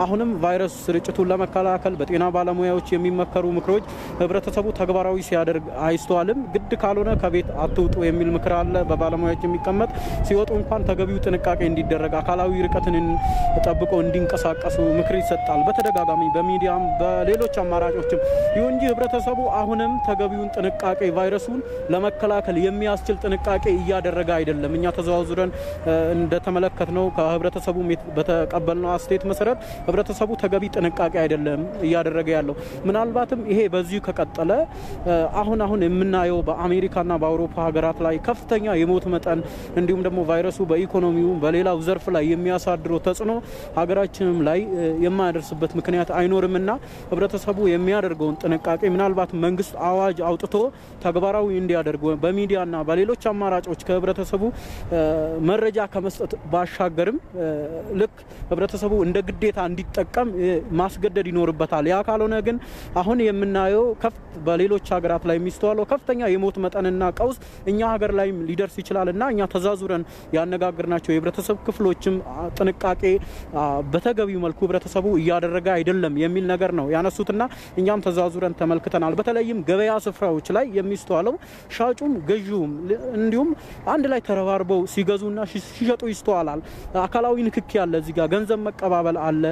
S23: አሁንም ቫይረስ ስርጭቱን ለመከላከል በጤና ባለሙያዎች የሚመከሩ ምክሮች ህብረተሰቡ ተግባራዊ ሲያደርግ አይስተዋልም። ግድ ካልሆነ ከቤት አትውጡ የሚል ምክር አለ በባለሙያዎች የሚቀመጥ። ሲወጡ እንኳን ተገቢው ጥንቃቄ እንዲደረግ አካላዊ ርቀትን ጠብቆ እንዲንቀሳቀሱ ምክር ይሰጣል በተደጋጋሚ በሚዲያም በሌሎች አማራጮችም። ይሁን እንጂ ህብረተሰቡ አሁንም ተገቢውን ጥንቃቄ ቫይረሱን ለመከላከል የሚያስችል ጥንቃቄ እያደረገ አይደለም። እኛ ተዘዋውረን እንደተመለከትነው ከህብረተሰቡ በተቀበልነው አስተያየት መሰረት ህብረተሰቡ ተገቢ ጥንቃቄ አይደለም እያደረገ ያለው። ምናልባትም ይሄ በዚሁ ከቀጠለ አሁን የምናየው በአሜሪካና በአውሮፓ ሀገራት ላይ ከፍተኛ የሞት መጠን እንዲሁም ደግሞ ቫይረሱ በኢኮኖሚው በሌላው ዘርፍ ላይ የሚያሳድረው ተጽዕኖ ሀገራችንም ላይ የማያደርስበት ምክንያት አይኖርምና ህብረተሰቡ የሚያደርገውን ጥንቃቄ ምናልባት መንግስት አዋጅ አውጥቶ ተግባራዊ እንዲያደርግ በሚዲያና በሌሎች አማራጮች ከህብረተሰቡ መረጃ ከመስጠት ባሻገርም ልክ ህብረተሰቡ እንደ ግዴታ እንዲጠቀም ማስገደድ ይኖርበታል ይሰጣል። ያ ካልሆነ ግን አሁን የምናየው በሌሎች ሀገራት ላይ የሚስተዋለው ከፍተኛ የሞት መጠንና ቀውስ እኛ ሀገር ላይ ሊደርስ ይችላልና እኛ ተዛዙረን ያነጋግርናቸው የህብረተሰብ ክፍሎችም ጥንቃቄ በተገቢው መልኩ ህብረተሰቡ እያደረገ አይደለም የሚል ነገር ነው ያነሱትና እኛም ተዛዙረን ተመልክተናል። በተለይም ገበያ ስፍራዎች ላይ የሚስተዋለው ሻጩም ገዢውም እንዲሁም አንድ ላይ ተረባርበው ሲገዙና ሲሸጡ ይስተዋላል። አካላዊ ንክኪ ያለ እዚህ ጋር ገንዘብ መቀባበል አለ።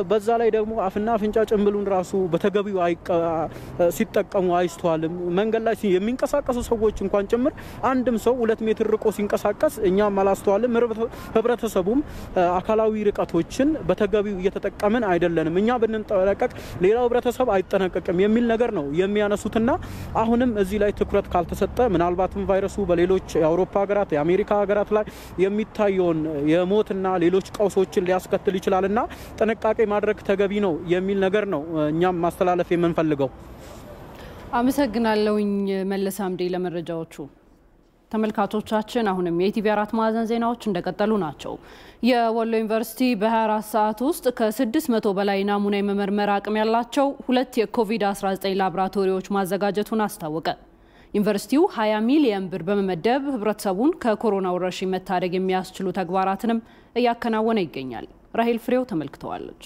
S23: በዛ ላይ ደግሞ አፍና አፍንጫ ጭንብሉን ራሱ በተገቢው ሲጠቀሙ አይስተዋልም። መንገድ ላይ የሚንቀሳቀሱ ሰዎች እንኳን ጭምር አንድም ሰው 2 ሜትር ርቆ ሲንቀሳቀስ እኛም አላስተዋልም። ህብረተሰቡም አካላዊ ርቀቶችን በተገቢው እየተጠቀመን አይደለንም። እኛ ብንጠነቀቅ ሌላው ህብረተሰብ አይጠነቀቅም የሚል ነገር ነው የሚያነሱትና አሁንም እዚህ ላይ ትኩረት ካልተሰጠ ምናልባትም ቫይረሱ በሌሎች የአውሮፓ ሀገራት የአሜሪካ ሀገራት ላይ የሚታየውን የሞትና ሌሎች ቀውሶችን ሊያስከትል ይችላልና ጥንቃቄ ማድረግ ተገቢ ነው የሚል ነገር ነው እኛም ማስተላለፍ የምንፈልገው።
S1: አመሰግናለሁኝ መለስ አምዴ ለመረጃዎቹ። ተመልካቾቻችን አሁንም የኢቲቪ 4 ማዕዘን ዜናዎች እንደቀጠሉ ናቸው። የወሎ ዩኒቨርሲቲ በ24 ሰዓት ውስጥ ከ600 በላይ ናሙና የመመርመር አቅም ያላቸው 2 የኮቪድ-19 ላቦራቶሪዎች ማዘጋጀቱን አስታወቀ። ዩኒቨርሲቲው 20 ሚሊዮን ብር በመመደብ ህብረተሰቡን ከኮሮና ወረርሽኝ መታደግ የሚያስችሉ ተግባራትንም እያከናወነ ይገኛል። ራሄል ፍሬው ተመልክተዋለች።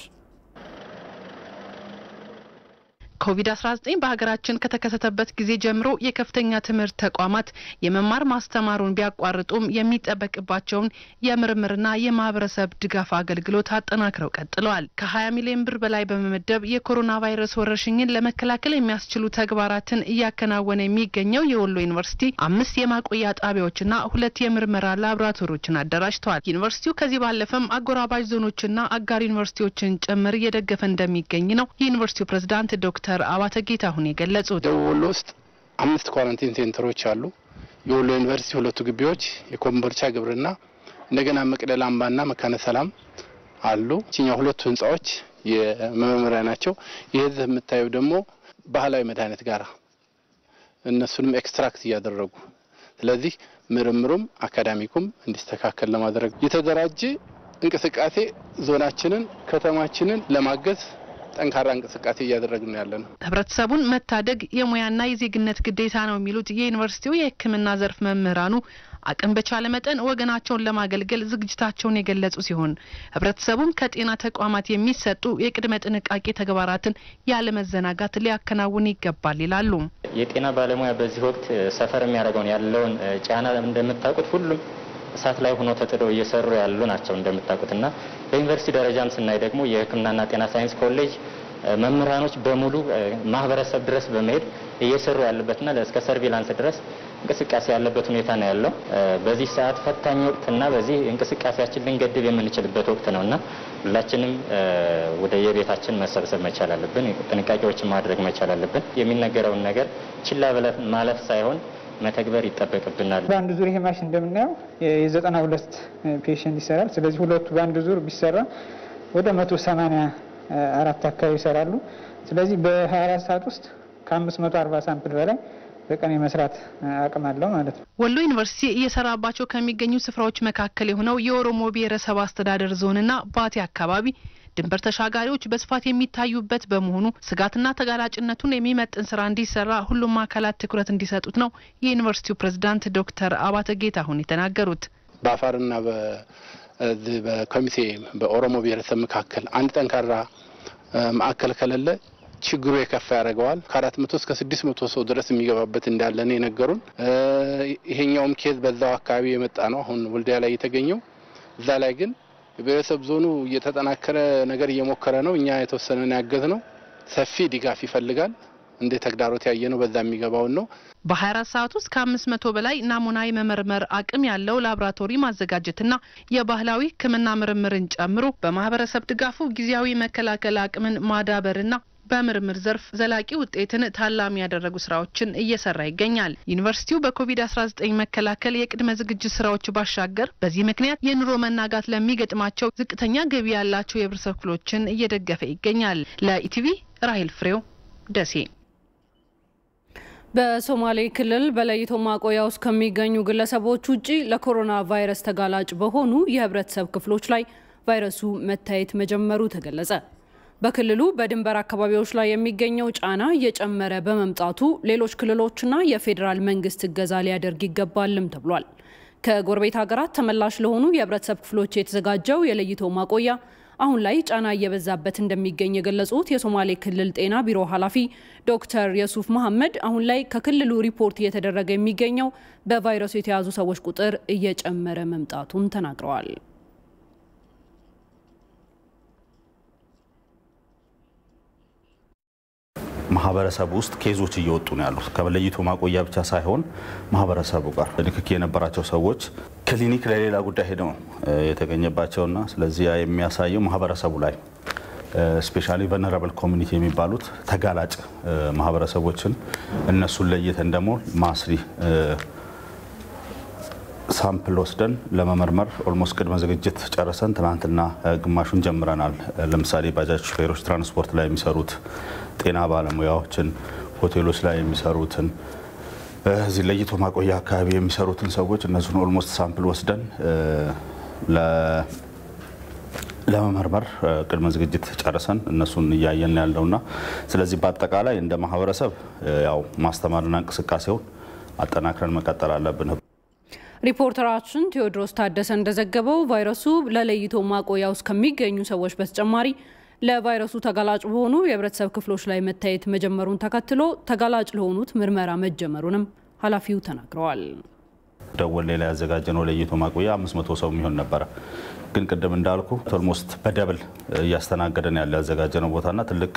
S2: ኮቪድ-19 በሀገራችን ከተከሰተበት ጊዜ ጀምሮ የከፍተኛ ትምህርት ተቋማት የመማር ማስተማሩን ቢያቋርጡም የሚጠበቅባቸውን የምርምርና የማህበረሰብ ድጋፍ አገልግሎት አጠናክረው ቀጥለዋል። ከ20 ሚሊዮን ብር በላይ በመመደብ የኮሮና ቫይረስ ወረርሽኝን ለመከላከል የሚያስችሉ ተግባራትን እያከናወነ የሚገኘው የወሎ ዩኒቨርሲቲ 5 የማቆያ ጣቢያዎችና 2 የምርመራ ላቦራቶሪዎችን አደራጅተዋል። ዩኒቨርሲቲው ከዚህ ባለፈም አጎራባች ዞኖችና አጋር ዩኒቨርሲቲዎችን ጭምር እየደገፈ እንደሚገኝ ነው የዩኒቨርሲቲው ፕሬዝዳንት ዶክተር አባተ ጌታሁን የገለጹት።
S8: ወሎ ውስጥ 5 ኳራንቲን ሴንተሮች አሉ። የወሎ ዩኒቨርሲቲ 2 ግቢዎች፣ የኮምቦልቻ ግብርና፣ እንደገና መቅደላ አምባና መካነ ሰላም አሉ። እኛው 2 ህንጻዎች የመመሪያ ናቸው። ይሄ የምታየው ደግሞ ባህላዊ መድኃኒት ጋር እነሱንም ኤክስትራክት ያደረጉ ስለዚህ ምርምሩም አካዳሚኩም እንዲስተካከል ለማድረግ የተደራጀ እንቅስቃሴ ዞናችንን ከተማችንን ለማገዝ ጠንካራ እንቅስቃሴ እያደረግን ያለነው።
S2: ህብረተሰቡን መታደግ የሙያና የዜግነት ግዴታ ነው የሚሉት የዩኒቨርሲቲው የሕክምና ዘርፍ መምህራኑ አቅም በቻለ መጠን ወገናቸውን ለማገልገል ዝግጅታቸውን የገለጹ ሲሆን ህብረተሰቡም ከጤና ተቋማት የሚሰጡ የቅድመ ጥንቃቄ ተግባራትን ያለ መዘናጋት ሊያከናውን ይገባል ይላሉ።
S3: የጤና ባለሙያ በዚህ ወቅት ሰፈር የሚያደርገውን ያለውን ጫና እንደምታውቁት ሁሉም እሳት ላይ ሆኖ ተጥደው እየሰሩ ያሉ ናቸው እንደምታውቁትና በዩኒቨርሲቲ ደረጃም ስናይ ደግሞ የሕክምናና ጤና ሳይንስ ኮሌጅ መምህራኖች በሙሉ ማህበረሰብ ድረስ በመሄድ እየሰሩ ያለበትና እስከ ሰርቪላንስ ድረስ እንቅስቃሴ ያለበት ሁኔታ ነው ያለው። በዚህ ሰዓት ፈታኝ ወቅትና በዚህ እንቅስቃሴያችን ልንገድብ የምንችልበት ወቅት ነውና ሁላችንም ወደ የቤታችን መሰብሰብ መቻል አለብን። ጥንቃቄዎችን ማድረግ መቻል አለብን። የሚነገረውን ነገር ችላ ብለን ማለፍ ሳይሆን መተግበር ይጠበቅብናል።
S4: በአንድ ዙር ይሄ ማሽን እንደምናየው የ92 ፔሸንት ይሰራል። ስለዚህ ሁለቱ በአንድ ዙር ቢሰራ ወደ 184 አካባቢ ይሰራሉ። ስለዚህ በ24 ሰዓት ውስጥ ከ540 ሳምፕል በላይ በቀን የመስራት አቅም አለው ማለት ነው።
S2: ወሎ ዩኒቨርሲቲ እየሰራባቸው ከሚገኙ ስፍራዎች መካከል የሆነው የኦሮሞ ብሔረሰብ አስተዳደር ዞንና ባቲ አካባቢ ድንበር ተሻጋሪዎች በስፋት የሚታዩበት በመሆኑ ስጋትና ተጋላጭነቱን የሚመጥን ስራ እንዲሰራ ሁሉም አካላት ትኩረት እንዲሰጡት ነው የዩኒቨርሲቲው ፕሬዝዳንት ዶክተር አባተ ጌታሁን የተናገሩት።
S8: በአፋርና በኮሚቴ በኦሮሞ ብሔረሰብ መካከል አንድ ጠንካራ ማዕከል ከሌለ ችግሩ የከፋ ያደርገዋል። ከ400 እስከ 600 ሰው ድረስ የሚገባበት እንዳለ ነው የነገሩን። ይሄኛውም ኬዝ በዛው አካባቢ የመጣ ነው አሁን ወልዲያ ላይ የተገኘው። እዛ ላይ ግን የብሔረሰብ ዞኑ እየተጠናከረ ነገር እየሞከረ ነው። እኛ የተወሰነን ያገዝ ነው። ሰፊ ድጋፍ ይፈልጋል። እንደ ተግዳሮት ያየነው በዛ የሚገባው ነው።
S2: በ24 ሰዓት ውስጥ ከ500 በላይ ናሙና የመመርመር አቅም ያለው ላቦራቶሪ ማዘጋጀትና የባህላዊ ሕክምና ምርምርን ጨምሮ በማህበረሰብ ድጋፉ ጊዜያዊ መከላከል አቅምን ማዳበርና በምርምር ዘርፍ ዘላቂ ውጤትን ታላሚ ያደረጉ ስራዎችን እየሰራ ይገኛል። ዩኒቨርሲቲው በኮቪድ-19 መከላከል የቅድመ ዝግጅት ስራዎች ባሻገር በዚህ ምክንያት የኑሮ መናጋት ለሚገጥማቸው ዝቅተኛ ገቢ ያላቸው የህብረተሰብ ክፍሎችን እየደገፈ ይገኛል። ለኢቲቪ ራሄል ፍሬው ደሴ።
S1: በሶማሌ ክልል በለይቶ ማቆያ ውስጥ ከሚገኙ ግለሰቦች ውጪ ለኮሮና ቫይረስ ተጋላጭ በሆኑ የህብረተሰብ ክፍሎች ላይ ቫይረሱ መታየት መጀመሩ ተገለጸ። በክልሉ በድንበር አካባቢዎች ላይ የሚገኘው ጫና እየጨመረ በመምጣቱ ሌሎች ክልሎችና የፌዴራል መንግስት እገዛ ሊያደርግ ይገባልም ተብሏል። ከጎረቤት ሀገራት ተመላሽ ለሆኑ የህብረተሰብ ክፍሎች የተዘጋጀው የለይቶ ማቆያ አሁን ላይ ጫና እየበዛበት እንደሚገኝ የገለጹት የሶማሌ ክልል ጤና ቢሮ ኃላፊ ዶክተር የሱፍ መሐመድ አሁን ላይ ከክልሉ ሪፖርት እየተደረገ የሚገኘው በቫይረሱ የተያዙ ሰዎች ቁጥር እየጨመረ መምጣቱን ተናግረዋል።
S5: ማህበረሰብ ውስጥ ኬዞች እየወጡ ነው ያሉት። ከለይቶ ማቆያ ብቻ ሳይሆን ማህበረሰቡ ጋር ንክኪ የነበራቸው ሰዎች ክሊኒክ ለሌላ ጉዳይ ሄደው የተገኘባቸውና ስለዚህ የሚያሳየው ማህበረሰቡ ላይ ስፔሻሊ ቨልነራብል ኮሚኒቲ የሚባሉት ተጋላጭ ማህበረሰቦችን እነሱን ለይተን ደግሞ ማስሪ ሳምፕል ወስደን ለመመርመር ኦልሞስት ቅድመ ዝግጅት ጨርሰን ትናንትና ግማሹን ጀምረናል። ለምሳሌ ባጃጅ ሹፌሮች፣ ትራንስፖርት ላይ የሚሰሩት ጤና ባለሙያዎችን፣ ሆቴሎች ላይ የሚሰሩትን እዚህ ለይቶ ማቆያ አካባቢ የሚሰሩትን ሰዎች እነሱን ኦልሞስት ሳምፕል ወስደን ለመመርመር ቅድመ ዝግጅት ጨርሰን እነሱን እያየን ያለውና ስለዚህ በአጠቃላይ እንደ ማህበረሰብ ያው ማስተማርና እንቅስቃሴውን አጠናክረን መቀጠል አለብን።
S1: ሪፖርተራችን ቴዎድሮስ ታደሰ እንደዘገበው ቫይረሱ ለለይቶ ማቆያ ውስጥ ከሚገኙ ሰዎች በተጨማሪ ለቫይረሱ ተጋላጭ በሆኑ የህብረተሰብ ክፍሎች ላይ መታየት መጀመሩን ተከትሎ ተጋላጭ ለሆኑት ምርመራ መጀመሩንም ኃላፊው ተናግረዋል።
S5: ደወሌ ላይ ያዘጋጀነው ለይቶ ማቆያ 500 ሰው የሚሆን ነበር። ግን ቅድም እንዳልኩ ኦልሞስት በደብል እያስተናገደን ያለ ያዘጋጀነው ቦታና ትልቅ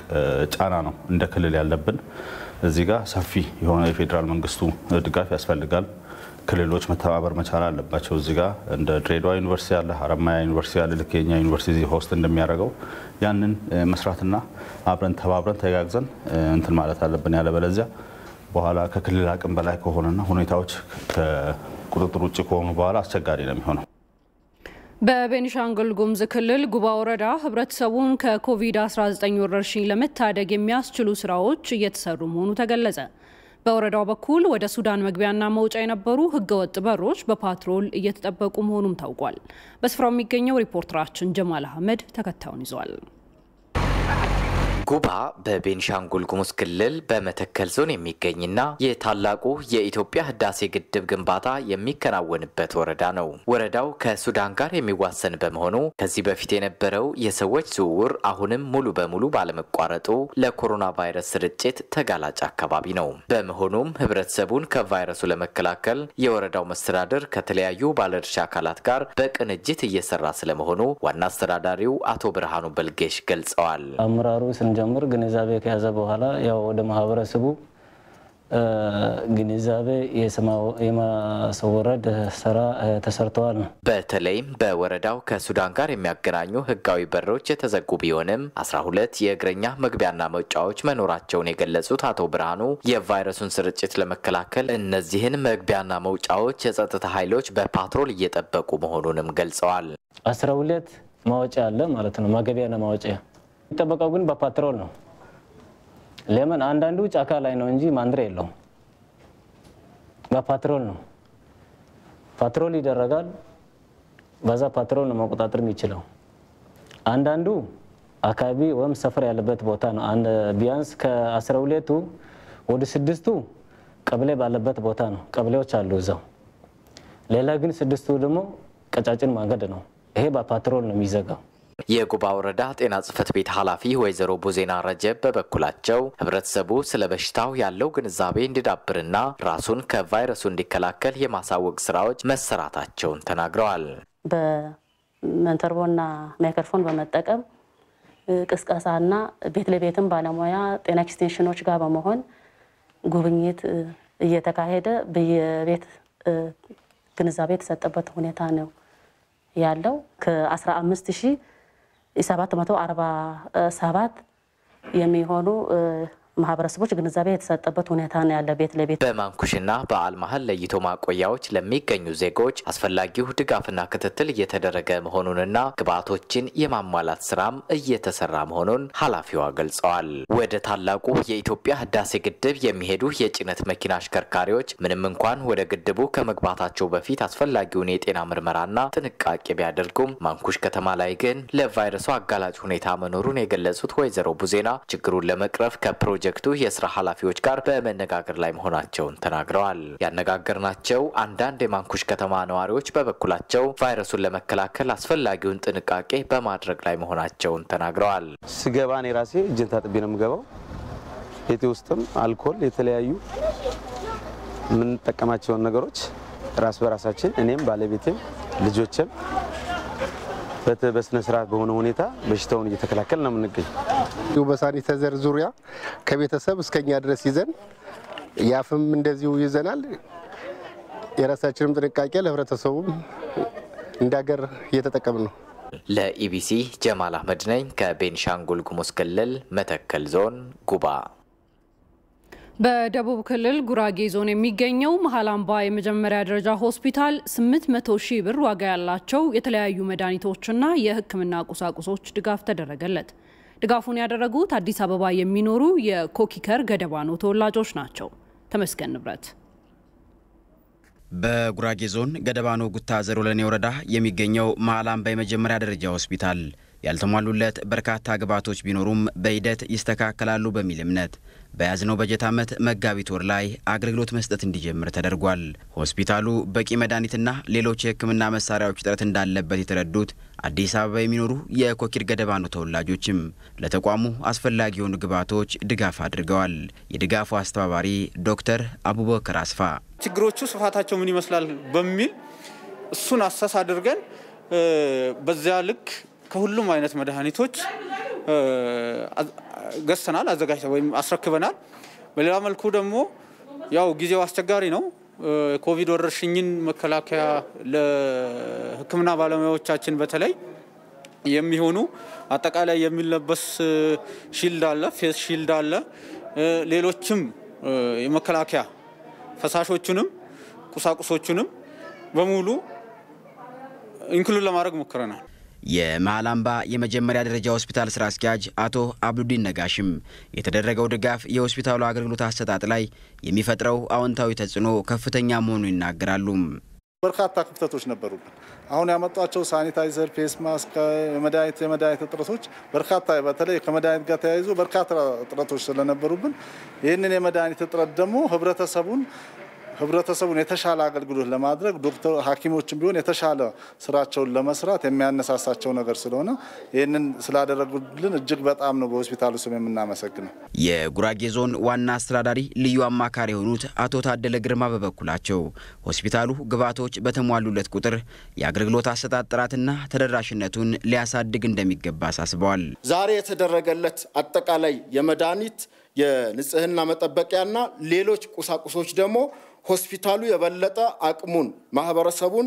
S5: ጫና ነው እንደ ክልል ያለብን። እዚህ ጋር ሰፊ የሆነ የፌዴራል መንግስቱ ድጋፍ ያስፈልጋል። ክልሎች መተባበር መቻል አለባቸው። እዚህ ጋር እንደ ድሬዳዋ ዩኒቨርሲቲ ያለ ሀረማያ ዩኒቨርሲቲ ያለ ለኬኛ ዩኒቨርሲቲ ሆስት እንደሚያደርገው ያንን መስራትና አብረን ተባብረን ተጋግዘን እንትን ማለት አለብን። ያለበለዚያ በኋላ ከክልል አቅም በላይ ከሆነና ሁኔታዎች ከቁጥጥር ውጭ ከሆኑ በኋላ አስቸጋሪ ነው የሚሆነው።
S1: በቤኒሻንጉል ጉሙዝ ክልል ጉባ ወረዳ ህብረተሰቡን ከኮቪድ-19 ወረርሽኝ ለመታደግ የሚያስችሉ ስራዎች እየተሰሩ መሆኑ ተገለጸ። በወረዳው በኩል ወደ ሱዳን መግቢያና መውጫ የነበሩ ህገወጥ በሮች በፓትሮል እየተጠበቁ መሆኑም ታውቋል። በስፍራው የሚገኘው ሪፖርተራችን ጀማል አህመድ ተከታዩን ይዟል።
S7: ጉባ በቤኒሻንጉል ጉሙዝ ክልል በመተከል ዞን የሚገኝና የታላቁ የኢትዮጵያ ህዳሴ ግድብ ግንባታ የሚከናወንበት ወረዳ ነው። ወረዳው ከሱዳን ጋር የሚዋሰን በመሆኑ ከዚህ በፊት የነበረው የሰዎች ዝውውር አሁንም ሙሉ በሙሉ ባለመቋረጡ ለኮሮና ቫይረስ ስርጭት ተጋላጭ አካባቢ ነው። በመሆኑም ህብረተሰቡን ከቫይረሱ ለመከላከል የወረዳው መስተዳድር ከተለያዩ ባለድርሻ አካላት ጋር በቅንጅት እየሰራ ስለመሆኑ ዋና አስተዳዳሪው አቶ ብርሃኑ በልጌሽ ገልጸዋል።
S9: አመራሩ ጀምር ግንዛቤ ከያዘ በኋላ ያው ወደ ማህበረሰቡ ግንዛቤ የማስወረድ ስራ ተሰርተዋል።
S7: በተለይም በወረዳው ከሱዳን ጋር የሚያገናኙ ህጋዊ በሮች የተዘጉ ቢሆንም 12 የእግረኛ መግቢያና መውጫዎች መኖራቸውን የገለጹት አቶ ብርሃኑ የቫይረሱን ስርጭት ለመከላከል እነዚህን መግቢያና መውጫዎች የጸጥታ ኃይሎች በፓትሮል እየጠበቁ መሆኑንም ገልጸዋል።
S9: 12 ማውጫ አለ ማለት ነው። መግቢያና ማውጫ ተጠበቀው ግን በፓትሮል ነው። ለምን አንዳንዱ ጫካ ላይ ነው እንጂ ማንድሬ የለው። በፓትሮል ነው። ፓትሮል ይደረጋል። በዛ ፓትሮል ነው መቆጣጠር የሚችለው። አንዳንዱ አካባቢ ወይም ሰፈር ያለበት ቦታ ነው። አንድ ቢያንስ ከ12ቱ ወደ 6ቱ ቀበሌ ባለበት ቦታ ነው። ቀበሌዎች አሉ እዛው። ሌላ ግን 6ቱ ደግሞ ቀጫጭን መንገድ ነው። ይሄ በፓትሮል ነው የሚዘጋው።
S7: የጉባ ወረዳ ጤና ጽሕፈት ቤት ኃላፊ ወይዘሮ ቡዜና ረጀብ በበኩላቸው ህብረተሰቡ ስለ በሽታው ያለው ግንዛቤ እንዲዳብርና ራሱን ከቫይረሱ እንዲከላከል የማሳወቅ ስራዎች መሰራታቸውን ተናግረዋል።
S24: በመንተርቦና ማይክሮፎን በመጠቀም ቅስቀሳና ቤት ለቤትም ባለሙያ ጤና ኤክስቴንሽኖች ጋር በመሆን ጉብኝት እየተካሄደ በየቤት ግንዛቤ የተሰጠበት ሁኔታ ነው ያለው። ከ15747 የሚሆኑ ማህበረሰቦች ግንዛቤ የተሰጠበት ሁኔታ ነው ያለ ቤት ለቤት
S7: በማንኩሽና በአልማህል ለይቶ ማቆያዎች ለሚገኙ ዜጎች አስፈላጊው ድጋፍና ክትትል እየተደረገ መሆኑንና ግብዓቶችን የማሟላት ስራም እየተሰራ መሆኑን ኃላፊዋ ገልጸዋል። ወደ ታላቁ የኢትዮጵያ ህዳሴ ግድብ የሚሄዱ የጭነት መኪና አሽከርካሪዎች ምንም እንኳን ወደ ግድቡ ከመግባታቸው በፊት አስፈላጊውን የጤና ምርመራና ጥንቃቄ ቢያደርጉም ማንኩሽ ከተማ ላይ ግን ለቫይረሱ አጋላጭ ሁኔታ መኖሩን የገለጹት ወይዘሮ ቡዜና ችግሩን ለመቅረፍ ከፕሮጀክቱ የስራ ኃላፊዎች ጋር በመነጋገር ላይ መሆናቸውን ተናግረዋል። ያነጋገርናቸው አንዳንድ የማንኩሽ ከተማ ነዋሪዎች በበኩላቸው ቫይረሱን ለመከላከል አስፈላጊውን ጥንቃቄ በማድረግ ላይ መሆናቸውን ተናግረዋል።
S21: ስገባኔ ራሴ እጄን ታጥቤ ነው የምገባው። ቤቴ ውስጥም አልኮል የተለያዩ ምን ተጠቀማቸውን ነገሮች ራስ በራሳችን እኔም ባለቤቴም ልጆችም በስነ ስርዓት በሆነ ሁኔታ በሽታውን እየተከላከልን ነው የምንገኘው።
S6: በሳኒታይዘር ዙሪያ ከቤተሰብ እስከኛ ድረስ ይዘን ያፍም እንደዚሁ ይዘናል። የራሳችንም ጥንቃቄ ለህብረተሰቡም እንዳገር እየተጠቀምን ነው።
S7: ለኢቢሲ ጀማል አህመድ ነኝ ከቤንሻንጉል ጉሙዝ ክልል መተከል ዞን ጉባ።
S1: በደቡብ ክልል ጉራጌ ዞን የሚገኘው መሃል አምባ የመጀመሪያ ደረጃ ሆስፒታል 800 ሺህ ብር ዋጋ ያላቸው የተለያዩ መድኃኒቶችና የሕክምና ቁሳቁሶች ድጋፍ ተደረገለት። ድጋፉን ያደረጉት አዲስ አበባ የሚኖሩ የኮኪከር ገደባኖ ተወላጆች ናቸው። ተመስገን ንብረት
S11: በጉራጌ ዞን ገደባኖ ጉታ ዘሮለኔ ወረዳ የሚገኘው መሃል አምባ የመጀመሪያ ደረጃ ሆስፒታል ያልተሟሉለት በርካታ ግብዓቶች ቢኖሩም በሂደት ይስተካከላሉ በሚል እምነት በያዝነው በጀት ዓመት መጋቢት ወር ላይ አገልግሎት መስጠት እንዲጀምር ተደርጓል። ሆስፒታሉ በቂ መድኃኒትና ሌሎች የሕክምና መሳሪያዎች እጥረት እንዳለበት የተረዱት አዲስ አበባ የሚኖሩ የኮኪር ገደባኖ ተወላጆችም ለተቋሙ አስፈላጊ የሆኑ ግብዓቶች ድጋፍ አድርገዋል። የድጋፉ አስተባባሪ ዶክተር አቡበከር አስፋ
S12: ችግሮቹ ስፋታቸው ምን ይመስላል በሚል እሱን አሰስ አድርገን በዚያ ልክ ከሁሉም አይነት መድኃኒቶች ገዝተናል፣ አዘጋጅተን ወይም አስረክበናል። በሌላ መልኩ ደግሞ ያው ጊዜው አስቸጋሪ ነው። ኮቪድ ወረርሽኝን መከላከያ ለሕክምና ባለሙያዎቻችን በተለይ የሚሆኑ አጠቃላይ የሚለበስ ሺልድ አለ፣ ፌስ ሺልድ አለ፣ ሌሎችም የመከላከያ ፈሳሾቹንም ቁሳቁሶቹንም በሙሉ ኢንክሉድ ለማድረግ ሞክረናል።
S11: የመሃል አምባ የመጀመሪያ ደረጃ ሆስፒታል ስራ አስኪያጅ አቶ አብዱዲን ነጋሽም የተደረገው ድጋፍ የሆስፒታሉ አገልግሎት አሰጣጥ ላይ የሚፈጥረው አዎንታዊ ተጽዕኖ ከፍተኛ መሆኑን ይናገራሉ።
S14: በርካታ ክፍተቶች ነበሩብን። አሁን ያመጣቸው ሳኒታይዘር፣ ፌስ ማስክ፣ የመድኃኒት እጥረቶች በርካታ በተለይ ከመድኃኒት ጋር ተያይዞ በርካታ እጥረቶች ስለነበሩብን ይህንን የመድኃኒት እጥረት ደግሞ ህብረተሰቡን የተሻለ አገልግሎት ለማድረግ ዶክተር ሐኪሞችን ቢሆን የተሻለ ስራቸውን ለመስራት የሚያነሳሳቸው ነገር ስለሆነ ይህንን ስላደረጉልን እጅግ በጣም ነው በሆስፒታሉ ስም የምናመሰግነው።
S11: የጉራጌ ዞን ዋና አስተዳዳሪ ልዩ አማካሪ የሆኑት አቶ ታደለ ግርማ በበኩላቸው ሆስፒታሉ ግብዓቶች በተሟሉለት ቁጥር የአገልግሎት አሰጣጥ ጥራትና ተደራሽነቱን ሊያሳድግ እንደሚገባ አሳስበዋል።
S25: ዛሬ የተደረገለት አጠቃላይ የመድኃኒት የንጽህና መጠበቂያና ሌሎች ቁሳቁሶች ደግሞ ሆስፒታሉ የበለጠ አቅሙን ማህበረሰቡን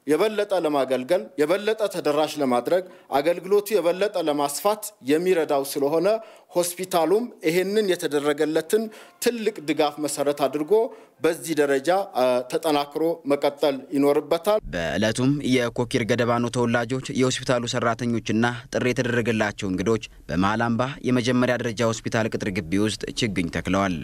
S25: የበለጠ ለማገልገል የበለጠ ተደራሽ ለማድረግ አገልግሎቱ የበለጠ ለማስፋት የሚረዳው ስለሆነ ሆስፒታሉም ይሄንን የተደረገለትን ትልቅ ድጋፍ መሰረት አድርጎ በዚህ ደረጃ ተጠናክሮ መቀጠል ይኖርበታል።
S11: በእለቱም የኮኪር ገደባኖ ተወላጆች የሆስፒታሉ ሰራተኞችና ጥሪ የተደረገላቸው እንግዶች በመሃል አምባ የመጀመሪያ ደረጃ ሆስፒታል ቅጥር ግቢ ውስጥ ችግኝ ተክለዋል።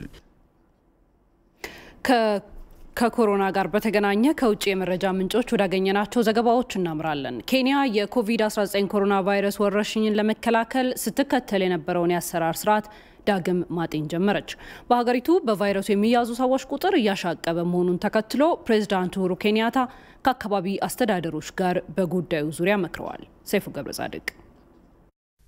S1: ከኮሮና ጋር በተገናኘ ከውጭ የመረጃ ምንጮች ወዳገኘናቸው ዘገባዎች እናምራለን። ኬንያ የኮቪድ-19 ኮሮና ቫይረስ ወረርሽኝን ለመከላከል ስትከተል የነበረውን የአሰራር ስርዓት ዳግም ማጤን ጀመረች። በሀገሪቱ በቫይረሱ የሚያዙ ሰዎች ቁጥር እያሻቀበ መሆኑን ተከትሎ ፕሬዝዳንት ኡሁሩ ኬንያታ ከአካባቢ አስተዳደሮች ጋር በጉዳዩ ዙሪያ መክረዋል። ሰይፉ ገብረጻድቅ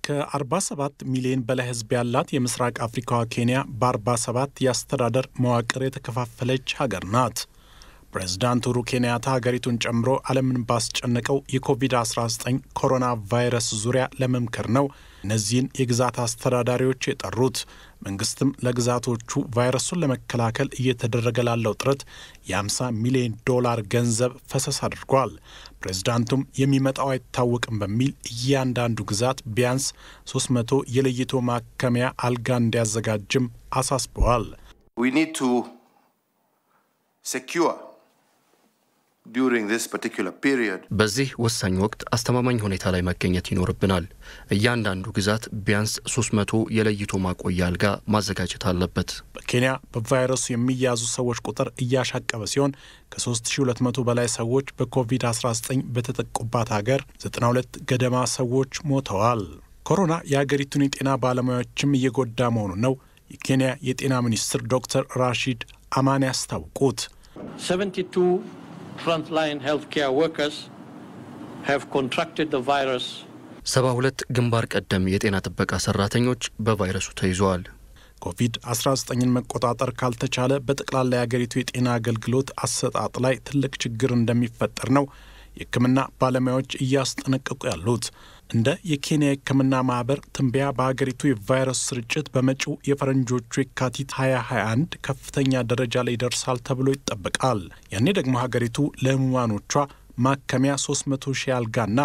S26: ከ47 ሚሊዮን በላይ ህዝብ ያላት የምስራቅ አፍሪካዋ ኬንያ በ47 የአስተዳደር መዋቅር የተከፋፈለች ሀገር ናት። ፕሬዝዳንት ኡሁሩ ኬንያታ ሀገሪቱን ጨምሮ ዓለምን ባስጨነቀው የኮቪድ-19 ኮሮና ቫይረስ ዙሪያ ለመምከር ነው እነዚህን የግዛት አስተዳዳሪዎች የጠሩት። መንግስትም ለግዛቶቹ ቫይረሱን ለመከላከል እየተደረገ ላለው ጥረት የ50 ሚሊዮን ዶላር ገንዘብ ፈሰስ አድርጓል። ፕሬዝዳንቱም የሚመጣው አይታወቅም በሚል እያንዳንዱ ግዛት ቢያንስ 300 የለይቶ ማከሚያ አልጋ እንዲያዘጋጅም አሳስበዋል።
S10: We need to secure during this particular period.
S13: በዚህ ወሳኝ ወቅት አስተማማኝ ሁኔታ ላይ መገኘት ይኖርብናል። እያንዳንዱ ግዛት ቢያንስ 300 የለይቶ ማቆያ አልጋ ማዘጋጀት አለበት።
S26: በኬንያ በቫይረሱ የሚያዙ ሰዎች ቁጥር እያሻቀበ ሲሆን ከ3200 በላይ ሰዎች በኮቪድ-19 በተጠቁባት ሀገር 92 ገደማ ሰዎች ሞተዋል። ኮሮና የሀገሪቱን የጤና ባለሙያዎችም እየጎዳ መሆኑ ነው የኬንያ የጤና ሚኒስትር ዶክተር ራሺድ አማን ያስታወቁት።
S15: 72 frontline healthcare workers have contracted the virus.
S13: 72 ግንባር ቀደም የጤና ጥበቃ ሰራተኞች በቫይረሱ ተይዘዋል።
S26: ኮቪድ-19ን መቆጣጠር ካልተቻለ በጠቅላላ የሀገሪቱ የጤና አገልግሎት አሰጣጥ ላይ ትልቅ ችግር እንደሚፈጠር ነው የሕክምና ባለሙያዎች እያስጠነቀቁ ያሉት። እንደ የኬንያ ሕክምና ማህበር ትንበያ በሀገሪቱ የቫይረስ ስርጭት በመጪው የፈረንጆቹ የካቲት 2021 ከፍተኛ ደረጃ ላይ ይደርሳል ተብሎ ይጠበቃል። ያኔ ደግሞ ሀገሪቱ ለህሙማኖቿ ማከሚያ 300,000 አልጋና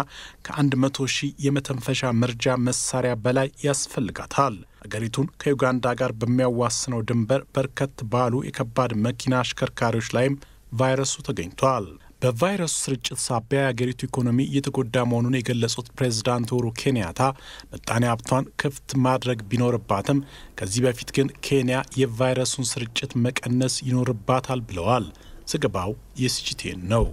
S26: ከ100,000 የመተንፈሻ መርጃ መሳሪያ በላይ ያስፈልጋታል። ሀገሪቱን ከዩጋንዳ ጋር በሚያዋስነው ድንበር በርከት ባሉ የከባድ መኪና አሽከርካሪዎች ላይም ቫይረሱ ተገኝቷል። በቫይረሱ ስርጭት ሳቢያ የሀገሪቱ ኢኮኖሚ እየተጎዳ መሆኑን የገለጹት ፕሬዝዳንት ኡሁሩ ኬንያታ ምጣኔ ሀብቷን ክፍት ማድረግ ቢኖርባትም ከዚህ በፊት ግን ኬንያ የቫይረሱን ስርጭት መቀነስ ይኖርባታል ብለዋል። ዘገባው የሲጂቲኤን ነው።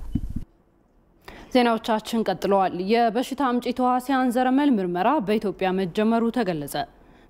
S1: ዜናዎቻችን ቀጥለዋል። የበሽታ አምጪ ተዋሲያን ዘረመል ምርመራ በኢትዮጵያ መጀመሩ ተገለጸ።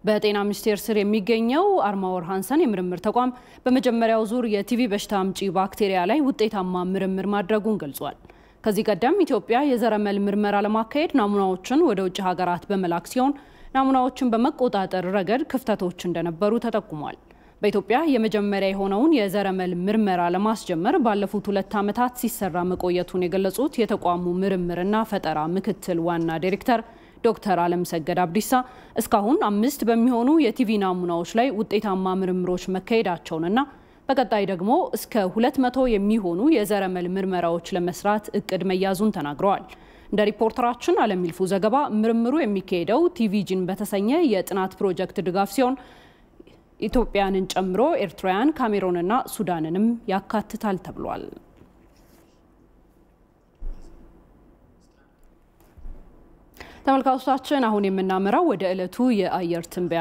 S1: በጤና ሚኒስቴር ስር የሚገኘው አርማወር ሃንሰን የምርምር ተቋም በመጀመሪያው ዙር የቲቪ በሽታ አምጪ ባክቴሪያ ላይ ውጤታማ ምርምር ማድረጉን ገልጿል። ከዚህ ቀደም ኢትዮጵያ የዘረመል ምርመራ ለማካሄድ ናሙናዎችን ወደ ውጭ ሀገራት በመላክ ሲሆን ናሙናዎችን በመቆጣጠር ረገድ ክፍተቶች እንደነበሩ ተጠቁሟል። በኢትዮጵያ የመጀመሪያ የሆነውን የዘረመል ምርመራ ለማስጀመር ባለፉት 2 ዓመታት ሲሰራ መቆየቱን የገለጹት የተቋሙ ምርምርና ፈጠራ ምክትል ዋና ዳይሬክተር ዶክተር አለምሰገድ አብዲሳ እስካሁን 5 በሚሆኑ የቲቪ ናሙናዎች ላይ ውጤታማ ምርምሮች መካሄዳቸውንና በቀጣይ ደግሞ እስከ 200 የሚሆኑ የዘረመል ምርመራዎች ለመስራት እቅድ መያዙን ተናግረዋል። እንደ ሪፖርተራችን አለሚልፉ ዘገባ ምርምሩ የሚካሄደው ቲቪጂን በተሰኘ የጥናት ፕሮጀክት ድጋፍ ሲሆን ኢትዮጵያንን ጨምሮ ኤርትራውያን፣ ካሜሩንና ሱዳንንም ያካትታል ተብሏል። ተመልካቾቻችን አሁን የምናመራው ወደ ዕለቱ የአየር ትንበያ